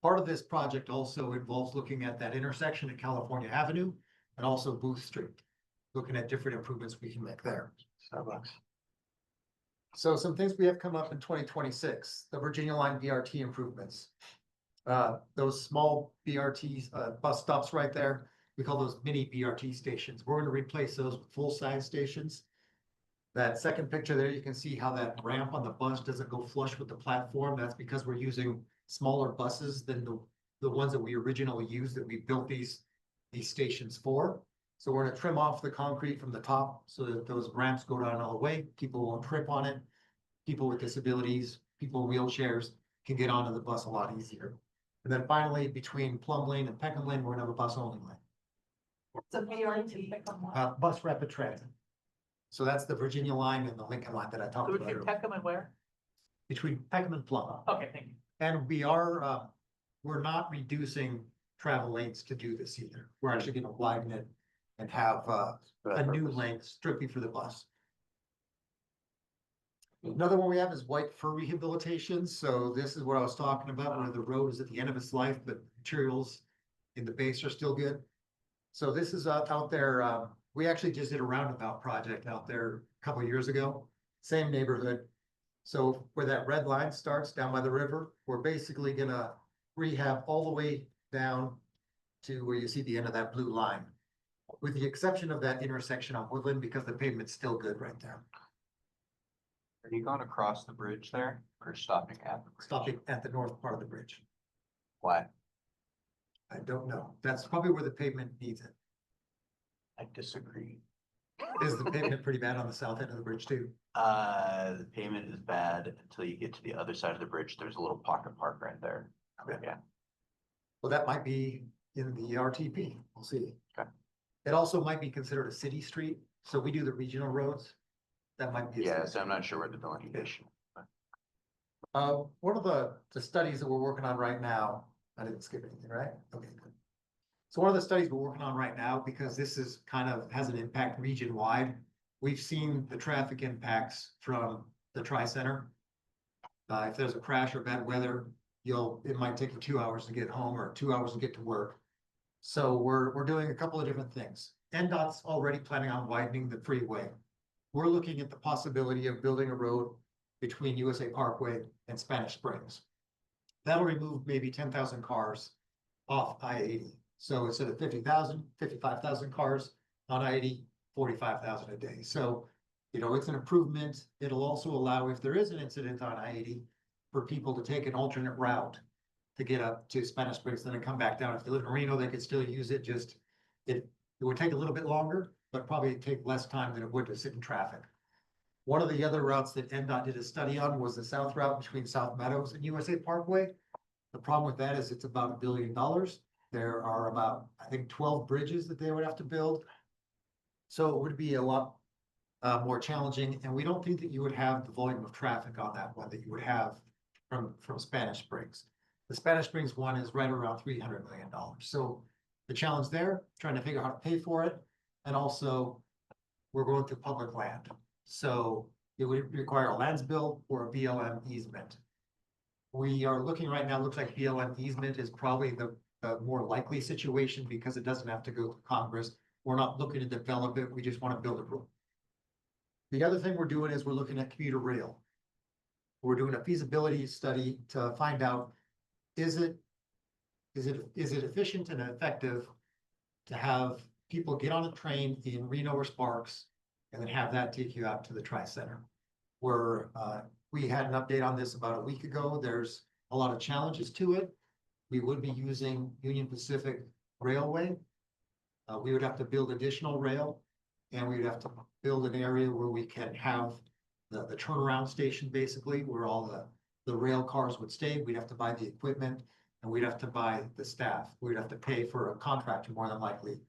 Part of this project also involves looking at that intersection at California Avenue and also Booth Street, looking at different improvements we can make there. Starbucks. So some things we have come up in 2026, the Virginia Line BRT improvements. Those small BRTs, bus stops right there, we call those mini BRT stations. We're going to replace those with full-size stations. That second picture there, you can see how that ramp on the bus doesn't go flush with the platform. That's because we're using smaller buses than the ones that we originally used, that we built these stations for. So we're going to trim off the concrete from the top so that those ramps go down all the way. People won't trip on it. People with disabilities, people in wheelchairs can get onto the bus a lot easier. And then finally, between Plum Lane and Peckham Lane, we're going to have a bus only lane. It's a BRT. Bus rapid transit. So that's the Virginia line and the Lincoln line that I talked about earlier. Peckham and where? Between Peckham and Plum. Okay, thank you. And we're not reducing travel lanes to do this either. We're actually going to widen it and have a new lane strictly for the bus. Another one we have is white fur rehabilitation. So this is what I was talking about, where the road is at the end of its life, but materials in the base are still good. So this is out there. We actually just did a roundabout project out there a couple of years ago, same neighborhood. So where that red line starts down by the river, we're basically gonna rehab all the way down to where you see the end of that blue line, with the exception of that intersection on Woodland, because the pavement's still good right there. Are you going across the bridge there or stopping at the bridge? Stopping at the north part of the bridge. Why? I don't know. That's probably where the pavement needs it. I disagree. Is the pavement pretty bad on the south end of the bridge too? The pavement is bad until you get to the other side of the bridge. There's a little pocket park right there. Okay. Yeah. Well, that might be in the RTP. We'll see. Okay. It also might be considered a city street. So we do the regional roads. That might be. Yeah, so I'm not sure where the delineation. One of the studies that we're working on right now, I didn't skip anything, right? Okay, good. So one of the studies we're working on right now, because this is kind of has an impact region wide, we've seen the traffic impacts from the Tri-Center. If there's a crash or bad weather, it might take you 2 hours to get home or 2 hours to get to work. So we're doing a couple of different things. NDOT's already planning on widening the freeway. We're looking at the possibility of building a road between USA Parkway and Spanish Springs. That'll remove maybe 10,000 cars off I-80. So instead of 50,000, 55,000 cars on I-80, 45,000 a day. So You know, it's an improvement. It'll also allow, if there is an incident on I-80, for people to take an alternate route to get up to Spanish Springs, then come back down. If they live in Reno, they could still use it, just, it would take a little bit longer, but probably take less time than it would to sit in traffic. One of the other routes that NDOT did a study on was the south route between South Meadows and USA Parkway. The problem with that is it's about $1 billion. There are about, I think, 12 bridges that they would have to build. So it would be a lot more challenging, and we don't think that you would have the volume of traffic on that one that you would have from Spanish Springs. The Spanish Springs one is right around $300 million. So the challenge there, trying to figure out how to pay for it, and also we're going through public land. So it would require a lands bill or a BLM easement. We are looking right now, looks like BLM easement is probably the more likely situation because it doesn't have to go to Congress. We're not looking to develop it, we just want to build a road. The other thing we're doing is we're looking at commuter rail. We're doing a feasibility study to find out, is it efficient and effective to have people get on a train in Reno or Sparks and then have that take you out to the Tri-Center? We had an update on this about a week ago. There's a lot of challenges to it. We would be using Union Pacific Railway. We would have to build additional rail, and we'd have to build an area where we can have the turnaround station, basically, where all the rail cars would stay. We'd have to buy the equipment, and we'd have to buy the staff. We'd have to pay for a contractor, more than likely,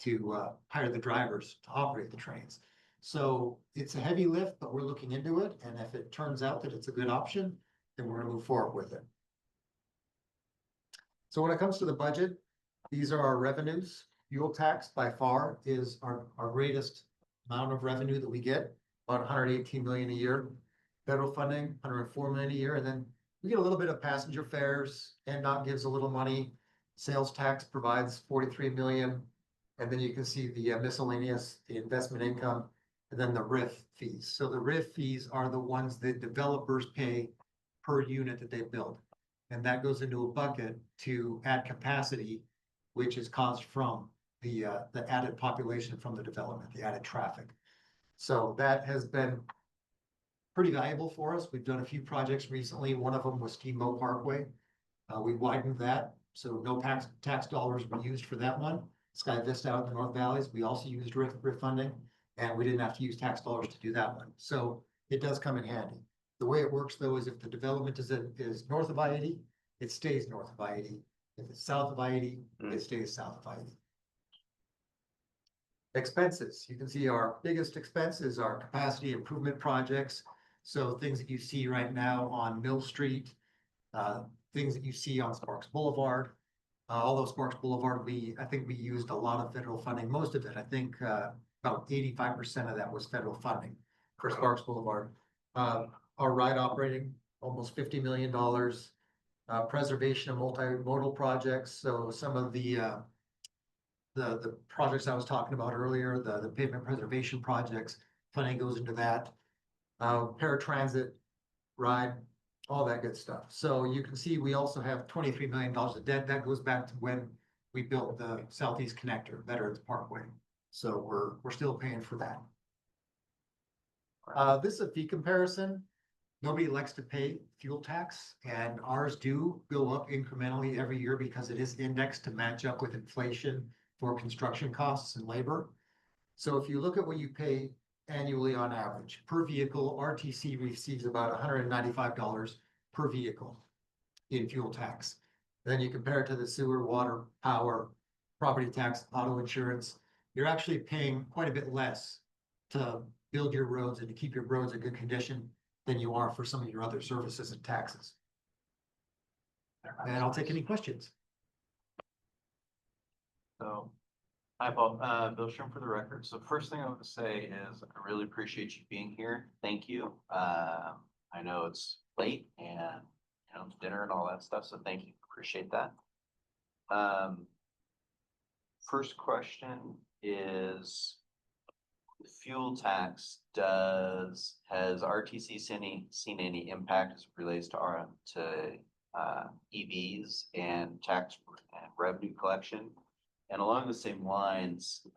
to hire the drivers to operate the trains. So it's a heavy lift, but we're looking into it. And if it turns out that it's a good option, then we're gonna move forward with it. So when it comes to the budget, these are our revenues. Fuel tax by far is our greatest amount of revenue that we get, about 118 million a year. Federal funding, 104 million a year. And then we get a little bit of passenger fares. NDOT gives a little money. Sales tax provides 43 million. And then you can see the miscellaneous, the investment income, and then the RIF fees. So the RIF fees are the ones that developers pay per unit that they build. And that goes into a bucket to add capacity, which is caused from the added population from the development, the added traffic. So that has been pretty valuable for us. We've done a few projects recently. One of them was Steamboat Parkway. We widened that, so no tax dollars were used for that one. Sky Vista out in the North Valleys, we also used RIF funding, and we didn't have to use tax dollars to do that one. So it does come in handy. The way it works, though, is if the development is north of I-80, it stays north of I-80. If it's south of I-80, it stays south of I-80. Expenses. You can see our biggest expenses are capacity improvement projects. So things that you see right now on Mill Street, things that you see on Sparks Boulevard. Although Sparks Boulevard, I think we used a lot of federal funding, most of it. I think about 85% of that was federal funding for Sparks Boulevard. Our ride operating, almost $50 million. Preservation of multimodal projects. So some of the projects I was talking about earlier, the pavement preservation projects, funding goes into that. Paratransit, ride, all that good stuff. So you can see we also have $23 million of debt. That goes back to when we built the Southeast Connector, Veterans Parkway. So we're still paying for that. This is a fee comparison. Nobody likes to pay fuel tax, and ours do go up incrementally every year because it is indexed to match up with inflation for construction costs and labor. So if you look at what you pay annually on average per vehicle, RTC receives about $195 per vehicle in fuel tax. Then you compare it to the sewer, water, power, property tax, auto insurance, you're actually paying quite a bit less to build your roads and to keep your roads in good condition than you are for some of your other services and taxes. And I'll take any questions. So, hi, Bob, Bill Shrim for the record. So first thing I want to say is I really appreciate you being here. Thank you. I know it's late and it's dinner and all that stuff, so thank you. Appreciate that. First question is fuel tax. Has RTC seen any impact as it relates to EVs and tax and revenue collection? And along the same lines,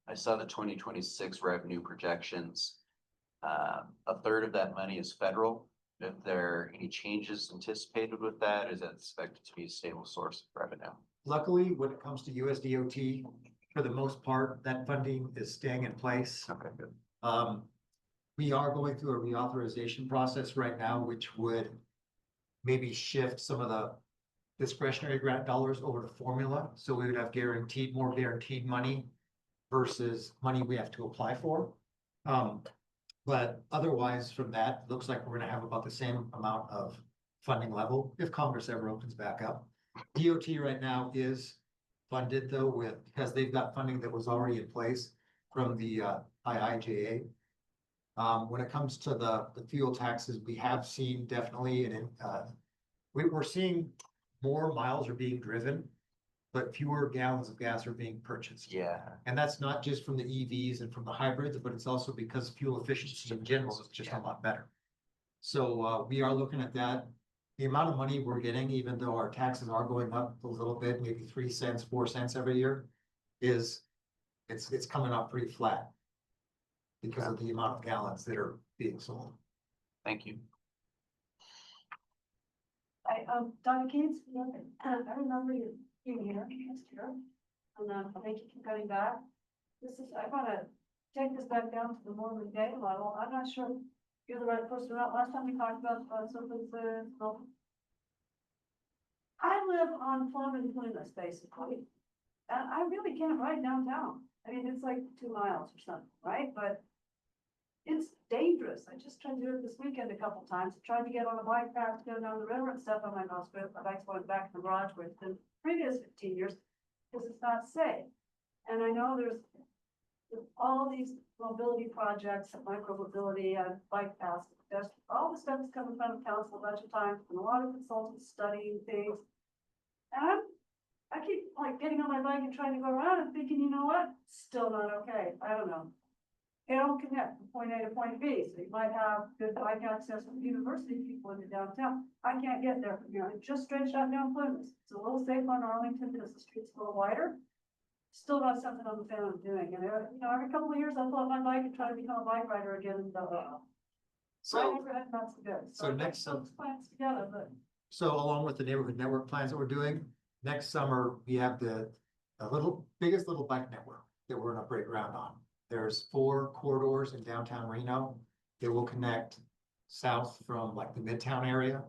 I saw the 2026 revenue projections. A third of that money is federal. If there are any changes anticipated with that, is that expected to be a stable source of revenue? Luckily, when it comes to USDOT, for the most part, that funding is staying in place. Okay, good. We are going through a reauthorization process right now, which would maybe shift some of the discretionary grant dollars over to formula. So we would have more guaranteed money versus money we have to apply for. But otherwise from that, looks like we're gonna have about the same amount of funding level if Congress ever opens back up. DOT right now is funded though because they've got funding that was already in place from the IIJA. When it comes to the fuel taxes, we have seen definitely, we're seeing more miles are being driven, but fewer gallons of gas are being purchased. Yeah, And that's not just from the EVs and from the hybrids, but it's also because fuel efficiency in general is just a lot better. So we are looking at that. The amount of money we're getting, even though our taxes are going up a little bit, maybe 3 cents, 4 cents every year, it's coming up pretty flat because of the amount of gallons that are being sold. thank you. Dr. Keats, I remember you being here last year, and thank you for coming back. I wanna take this back down to the Mormon day level. I'm not sure you're the right person. Last time we talked about something, I live on Plum and Clueless, basically. And I really can't ride downtown. I mean, it's like 2 miles or something, right? But it's dangerous. I just tried to do it this weekend a couple times, tried to get on a bike path to go down the river and stuff on my nose, but my bike's going back in the garage where it's been previous 15 years because it's not safe. And I know there's all these mobility projects, micro mobility and bike paths, all the stuff is coming in front of council a bunch of times, and a lot of consultants studying things. And I keep like getting on my bike and trying to go around and thinking, you know what? Still not okay. I don't know. They don't connect from point A to point B, so you might have good bike access from university people into downtown. I can't get there from here. I just straight shot down Plymouth. It's a little safer on Arlington because the street's a little wider. Still not something I'm a fan of doing. And every couple of years I pull up my bike and try to become a bike rider again. And So, my neighborhood, not so good. so next those plans together, but So along with the neighborhood network plans that we're doing, next summer, we have the biggest little bike network that we're gonna break ground on. There's 4 corridors in downtown Reno that will connect south from like the Midtown area.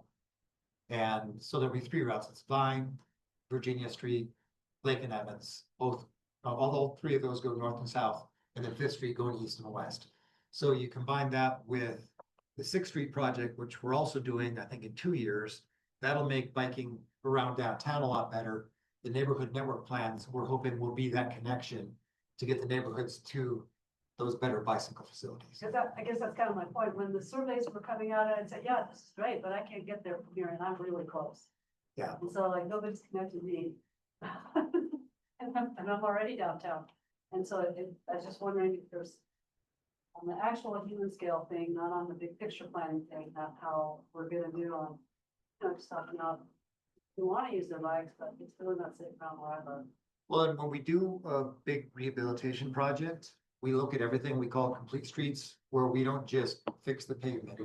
And so there'll be 3 routes. It's Vine, Virginia Street, Lake and Evans, although 3 of those go north and south, and then 5th Street going east and west. So you combine that with the 6th Street project, which we're also doing, I think, in 2 years. That'll make biking around downtown a lot better. The neighborhood network plans, we're hoping will be that connection to get the neighborhoods to those better bicycle facilities. I guess that's kind of my point. When the surveys were coming out, I'd say, yeah, this is great, but I can't get there from here and I'm really close. Yeah. And so like nobody's connected me. And I'm already downtown. And so I was just wondering if there's on the actual human scale thing, not on the big picture planning thing, not how we're gonna do on, just talking about we want to use their bikes, but it's really not safe around where I live. Well, and when we do a big rehabilitation project, we look at everything we call complete streets, where we don't just fix the pavement.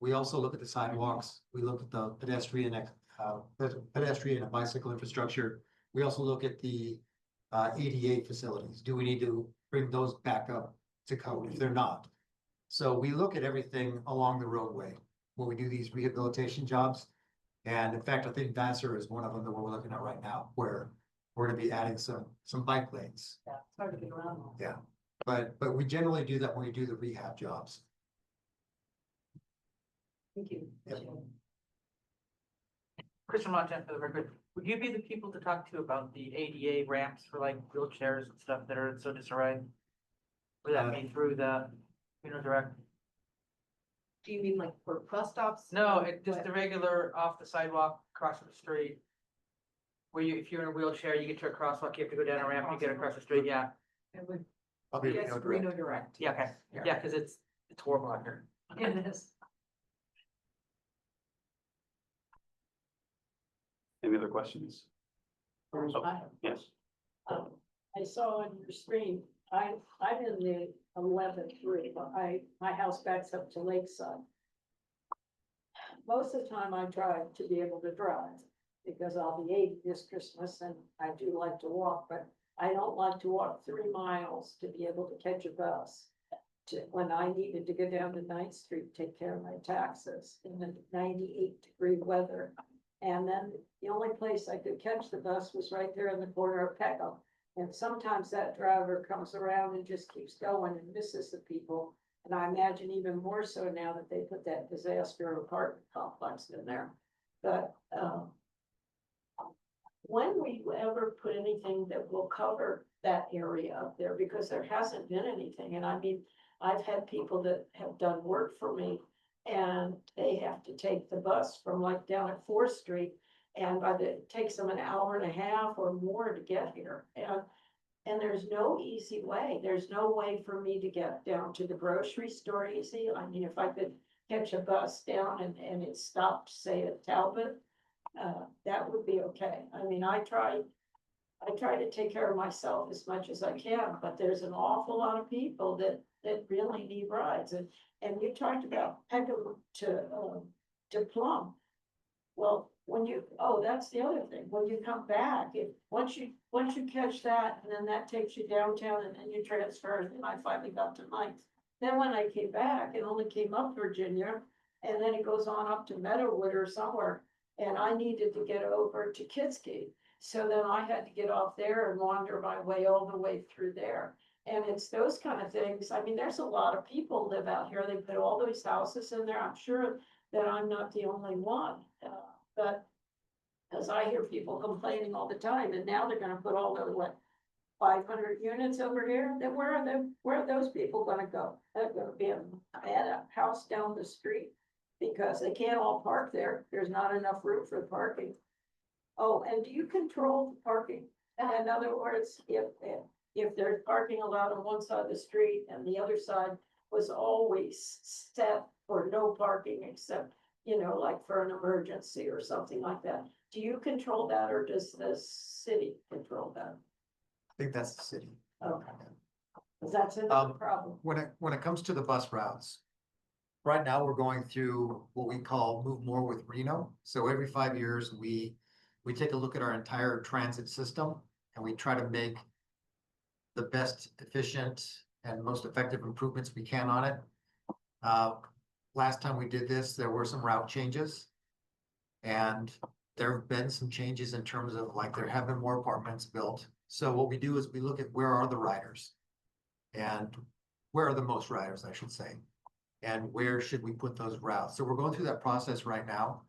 We also look at the sidewalks, we look at the pedestrian and bicycle infrastructure. We also look at the ADA facilities. Do we need to bring those back up to code if they're not? So we look at everything along the roadway when we do these rehabilitation jobs. And in fact, I think Vassar is one of them that we're looking at right now, where we're gonna be adding some bike lanes. Yeah, it's hard to get around. Yeah, but we generally do that when we do the rehab jobs. Thank you. Yep. Christian Montana for the record, would you be the people to talk to about the ADA ramps for like wheelchairs and stuff that are in so disarray? Would that be through the, direct? Do you mean like for bus stops? No, just the regular off the sidewalk, across the street. Where if you're in a wheelchair, you get to a crosswalk, you have to go down a ramp, you get across the street, yeah. I'll be Yes, Reno Direct. Yeah, okay, yeah, cause it's horrible out here. It is. Any other questions? Oh, yes. I saw on your screen I'm in the 11-3, but my house backs up to Lakeside. Most of the time I drive to be able to drive, because I'll be 80 this Christmas and I do like to walk, but I don't like to walk 3 miles to be able to catch a bus. When I needed to go down to 9th Street, take care of my taxes in the 98-degree weather. And then the only place I could catch the bus was right there in the corner of Peckham. And sometimes that driver comes around and just keeps going and misses the people. And I imagine even more so now that they put that disaster apartment complex in there. But, when will you ever put anything that will cover that area up there? Because there hasn't been anything. And I mean, I've had people that have done work for me and they have to take the bus from like down at 4th Street. And it takes them an hour and a half or more to get here. And there's no easy way. There's no way for me to get down to the grocery store easy. I mean, if I could catch a bus down and it stopped, say at Talbot, that would be okay. I mean, I try to take care of myself as much as I can, but there's an awful lot of people that really need rides. And you talked about Peckham to Plum. Well, that's the other thing. When you come back, once you catch that, and then that takes you downtown, and then you transfer, and then I finally got to Mike's. Then when I came back, it only came up Virginia, and then it goes on up to Meadowwood or somewhere. And I needed to get over to Kidsgate. So then I had to get off there and wander my way all the way through there. And it's those kind of things. I mean, there's a lot of people live out here. They put all those houses in there. I'm sure that I'm not the only one. But as I hear people complaining all the time, and now they're gonna put all the 500 units over here, then where are those people gonna go? They're gonna be at a house down the street. Because they can't all park there. There's not enough room for parking. Oh, and do you control the parking? In other words, if there's parking allowed on one side of the street and the other side was always set for no parking except, like for an emergency or something like that. Do you control that or does the city control that? I think that's the city. Okay. Because that's another problem. When it comes to the bus routes, right now we're going through what we call Move More with Reno. So every 5 years, we take a look at our entire transit system and we try to make the best efficient and most effective improvements we can on it. Last time we did this, there were some route changes. And there have been some changes in terms of there have been more apartments built. So what we do is we look at where are the riders and where are the most riders, I should say. And where should we put those routes? So we're going through that process right now.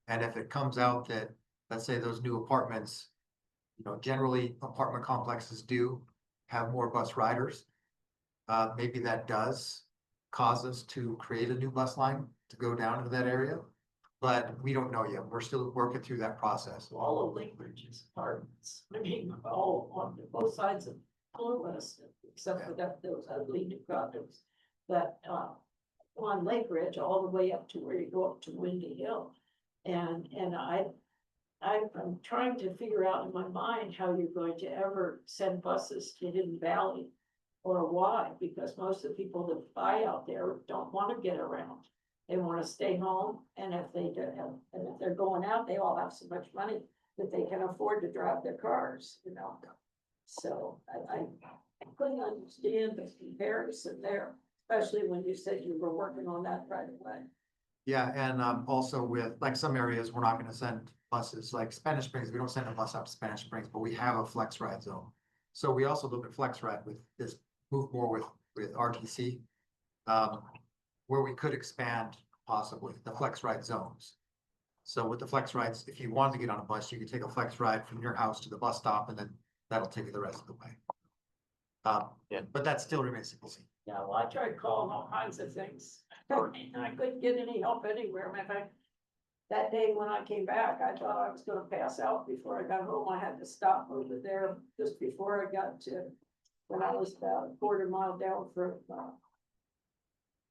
And if it comes out that, let's say those new apartments, generally apartment complexes do have more bus riders. Maybe that does cause us to create a new bus line to go down into that area. But we don't know yet. We're still working through that process. All of Lake Ridge's apartments, I mean, all on both sides of Columbus, except for those ugly new condos. But, on Lake Ridge, all the way up to where you go up to Windy Hill. And I'm trying to figure out in my mind how you're going to ever send buses to Hidden Valley or why, because most of the people that buy out there don't want to get around. They want to stay home, and if they're going out, they all have so much money that they can afford to drive their cars, So I couldn't understand the comparison there, especially when you said you were working on that right away. Yeah, and also with some areas, we're not gonna send buses, like Spanish Springs, we don't send a bus up to Spanish Springs, but we have a flex ride zone. So we also look at flex ride with this Move More with RTC. Where we could expand possibly the flex ride zones. So with the flex rides, if you wanted to get on a bus, you could take a flex ride from your house to the bus stop and then that'll take you the rest of the way. But that still remains to be seen. Yeah, well, I tried calling all kinds of things, and I couldn't get any help anywhere. Matter of fact, that day when I came back, I thought I was gonna pass out before I got home. I had to stop over there just before I got to, when I was about a quarter mile down from,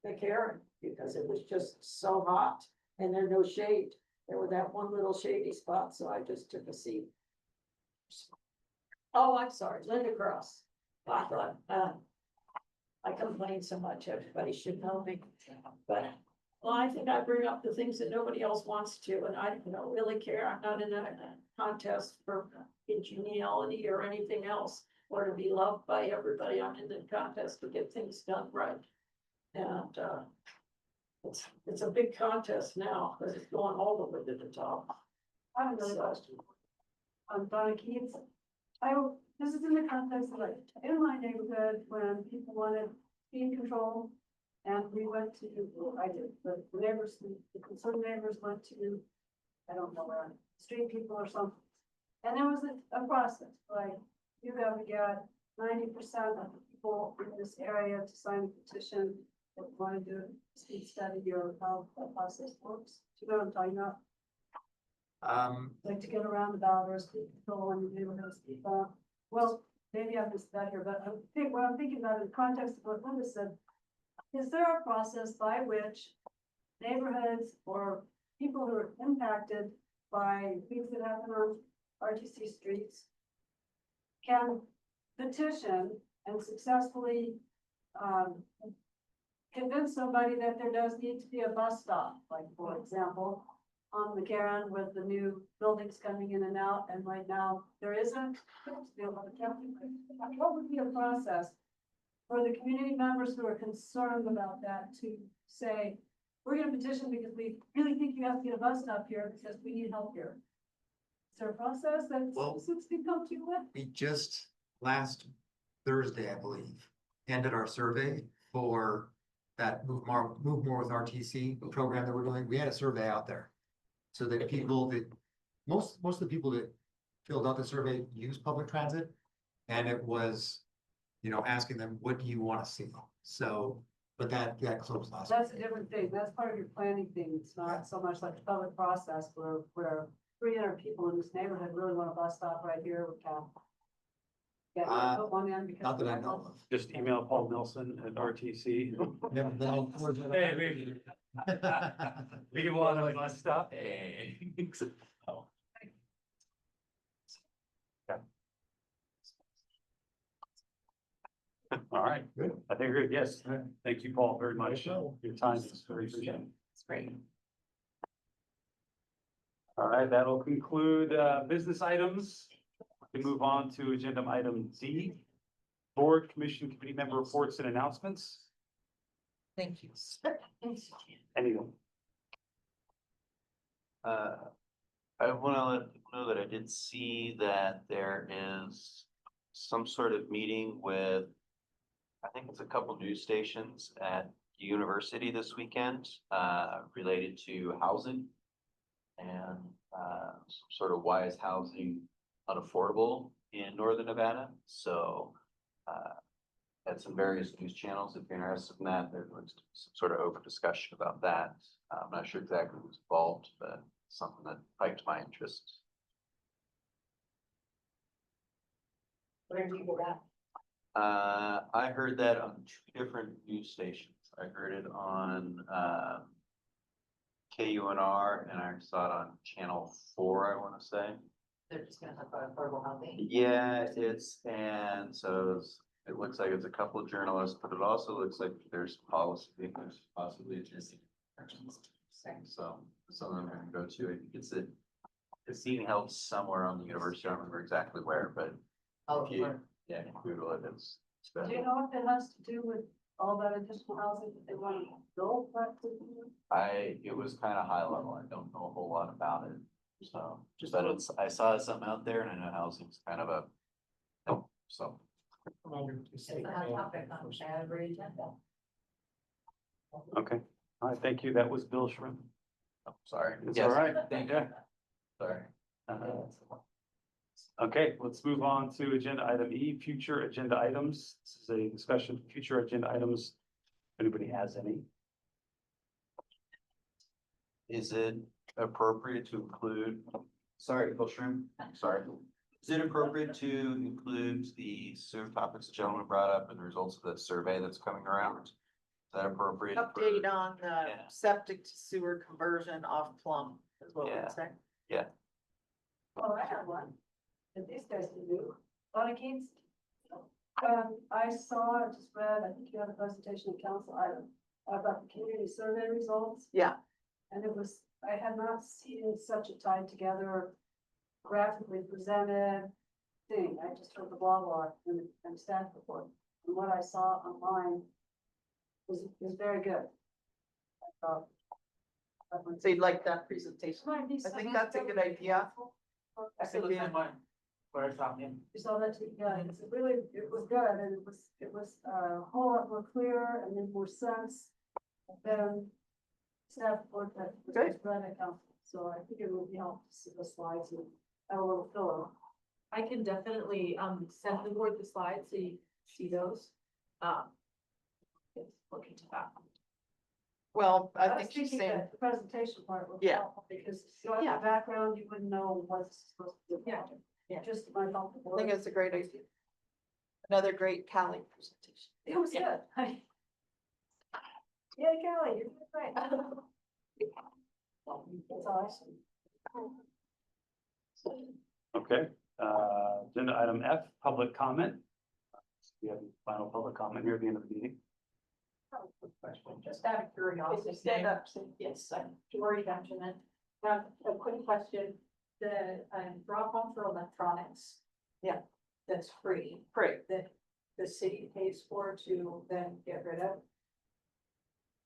the Karen, because it was just so hot and there's no shade. There was that one little shady spot, so I just took a seat. Oh, I'm sorry, Linda Cross. I thought, I complain so much, everybody should know me, but, well, I think I bring up the things that nobody else wants to, and I don't really care, I'm not in a contest for geniality or anything else, or to be loved by everybody, I'm in the contest to get things done right. And, it's a big contest now, because it's going all the way to the top. I have another question. I'm Donna Keats. This is in the context of like, in my neighborhood, when people wanted speed control. And we went to, I did, the neighbors, the concerned neighbors went to, I don't know where, street people or something. And there was a process, like, you got to get 90% of the people in this area to sign a petition that want to do a speed study or how that process works. Do you know what I'm talking about? Like to get around the ballot or speed control in the neighborhood speed bump. Well, maybe I missed that here, but what I'm thinking about in the context of what Linda said, is there a process by which neighborhoods or people who are impacted by things that happen on RTC streets can petition and successfully convince somebody that there does need to be a bus stop, like for example, on McCarran with the new buildings coming in and out, and right now there isn't. What would be a process for the community members who are concerned about that to say, we're gonna petition because we really think you have to get a bus stop here because we need help here? Is there a process that citizens can come to you with? We just last Thursday, I believe, ended our survey for that Move More with RTC program that we're doing. We had a survey out there. So that people that, most of the people that filled out the survey use public transit. And it was, asking them, what do you want to see? So, but that closed last. That's a different thing. That's part of your planning thing. It's not so much like a public process where 300 people in this neighborhood really want a bus stop right here. We can. Yeah, put one in because. Not that I know of. Just email Paul Nelson at RTC. Hey, We want a bus stop. Hey. Oh. Okay. All right, Good. I think we're good. Yes, thank you, Paul, very much. Your time is very appreciated. It's great. All right, that'll conclude business items. We move on to agenda item D, board, commission, committee member reports and announcements. Thank you. Anyone? I want to let people know that I did see that there is some sort of meeting with, I think it's a couple news stations at the university this weekend, related to housing. And some sort of why is housing unaffordable in Northern Nevada? So at some various news channels, if you're interested in that, there's some sort of open discussion about that. I'm not sure exactly who's involved, but something that piqued my interest. Where do you go that? I heard that on 2 different news stations. I heard it on KUNR, and I saw it on Channel 4, I want to say. They're just gonna talk about affordable housing. Yeah, and so it looks like it's a couple of journalists, but it also looks like there's policy, there's possibly interesting. So some of them are gonna go to, I think it's being held somewhere on the university. I don't remember exactly where, but if you, yeah, Google it, it's Do you know if it has to do with all that additional housing that they want to build? it was kind of high level. I don't know a whole lot about it. So just that I saw something out there, and I know housing's kind of so. It's a hot topic on every agenda. Okay, all right, thank you. That was Bill Shrimp. Oh, sorry. It's Yes, all right. Thank you. Yeah. Sorry. Okay, let's move on to agenda item E, future agenda items. This is a discussion of future agenda items. If anybody has any? Is it appropriate to include, sorry, Bill Shrimp, sorry. Is it appropriate to include the sewer topics the gentleman brought up and the results of that survey that's coming around? Is that appropriate? Update on the Yeah. septic to sewer conversion off Plum is what Yeah. we're saying. Yeah. Oh, I have one that these guys can do. Donna Keats? I saw, just read, I think you had a presentation of council item about the community survey results. Yeah. And it was, I had not seen such a tied together, graphically presented thing. I just heard the blah blah and staff report. And what I saw online was very good. I thought. that was- So you'd like that presentation? Might be I think something that's a good idea. I said the same one. Where I saw him. You saw that too, yeah, it's really, it was good, and it was a whole lot more clear and made more sense than staff report that was Good. read at council, so I think it would be helpful to see the slides and have a little filler. I can definitely, send the board the slides so you see those. Look into that. Well, I was think she's thinking saying, that the presentation part would be Yeah. helpful, because if you don't have the background, you wouldn't know what's supposed to be. Yeah. Yeah. Just my thought. I think it's a great idea. Another great Cali presentation. It was good. Yeah, Kelly, you're doing great. That's awesome. Okay, agenda item F, public comment. We have final public comment here at the end of the meeting. Just out of curiosity. Stand up. Yes, I'm Dory Benjamin. Now, a quick question, the drop off for electronics. Yeah. That's free, Great. that the city pays for to then get rid of.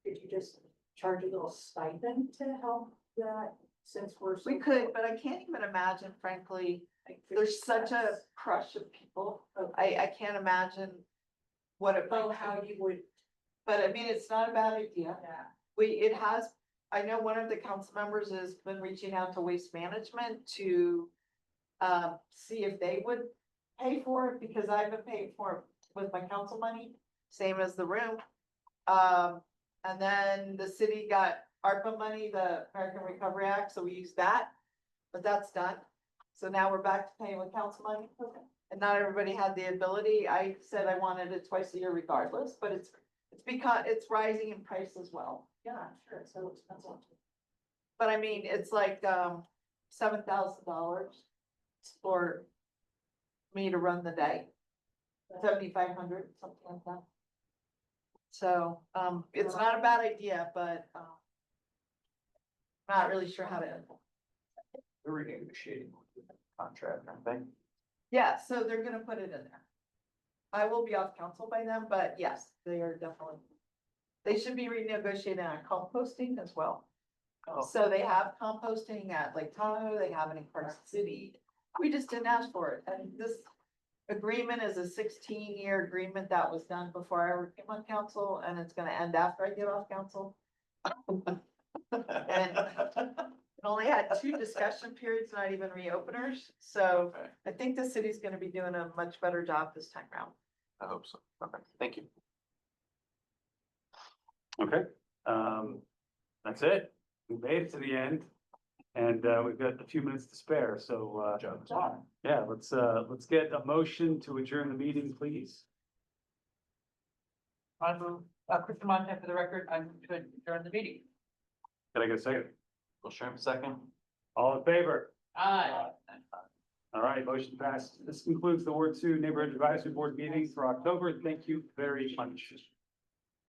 Could you just charge a little stipend to help that, since we're. so- We could, but I can't even imagine, frankly, there's such a crush of people. I can't imagine what it Oh, might, how you would, but I mean, it's not a bad idea. yeah. It has, I know one of the council members has been reaching out to Waste Management to see if they would pay for it, because I've been paying for it with my council money, same as the room. And then the city got ARPA money, the American Recovery Act, so we used that, but that's done. So now we're back to paying with council money, and not everybody had the ability. I said I wanted it twice a year regardless, but it's because it's rising in price as well. Yeah, I'm sure it's so expensive. But I mean, it's like $7,000 for me to run the day. 7,500, something like that. So, it's not a bad idea, but, not really sure how to. We're renegotiating the contract, aren't they? Yeah, so they're gonna put it in there. I will be off council by then, but yes, they are definitely. They should be renegotiating on composting as well. Oh. So they have composting at Lake Tahoe, they have it in Carson City. We just didn't ask for it, and this agreement is a 16-year agreement that was done before I ever came on council, and it's gonna end after I get off council. And it only had 2 discussion periods, not even reopeners, so Okay, I think the city's gonna be doing a much better job this time around. I hope so. Okay, thank you. Okay, that's it. We made it to the end. And we've got a few minutes to spare, so yeah, let's get a motion to adjourn the meeting, please. I move, Kristen Montez for the record, I'm to adjourn the meeting. Can I get a second? Will Sherm second? All in favor? Aye. All right, motion passed. This concludes the Ward 2 Neighborhood Advisory Board meeting for October. Thank you very much.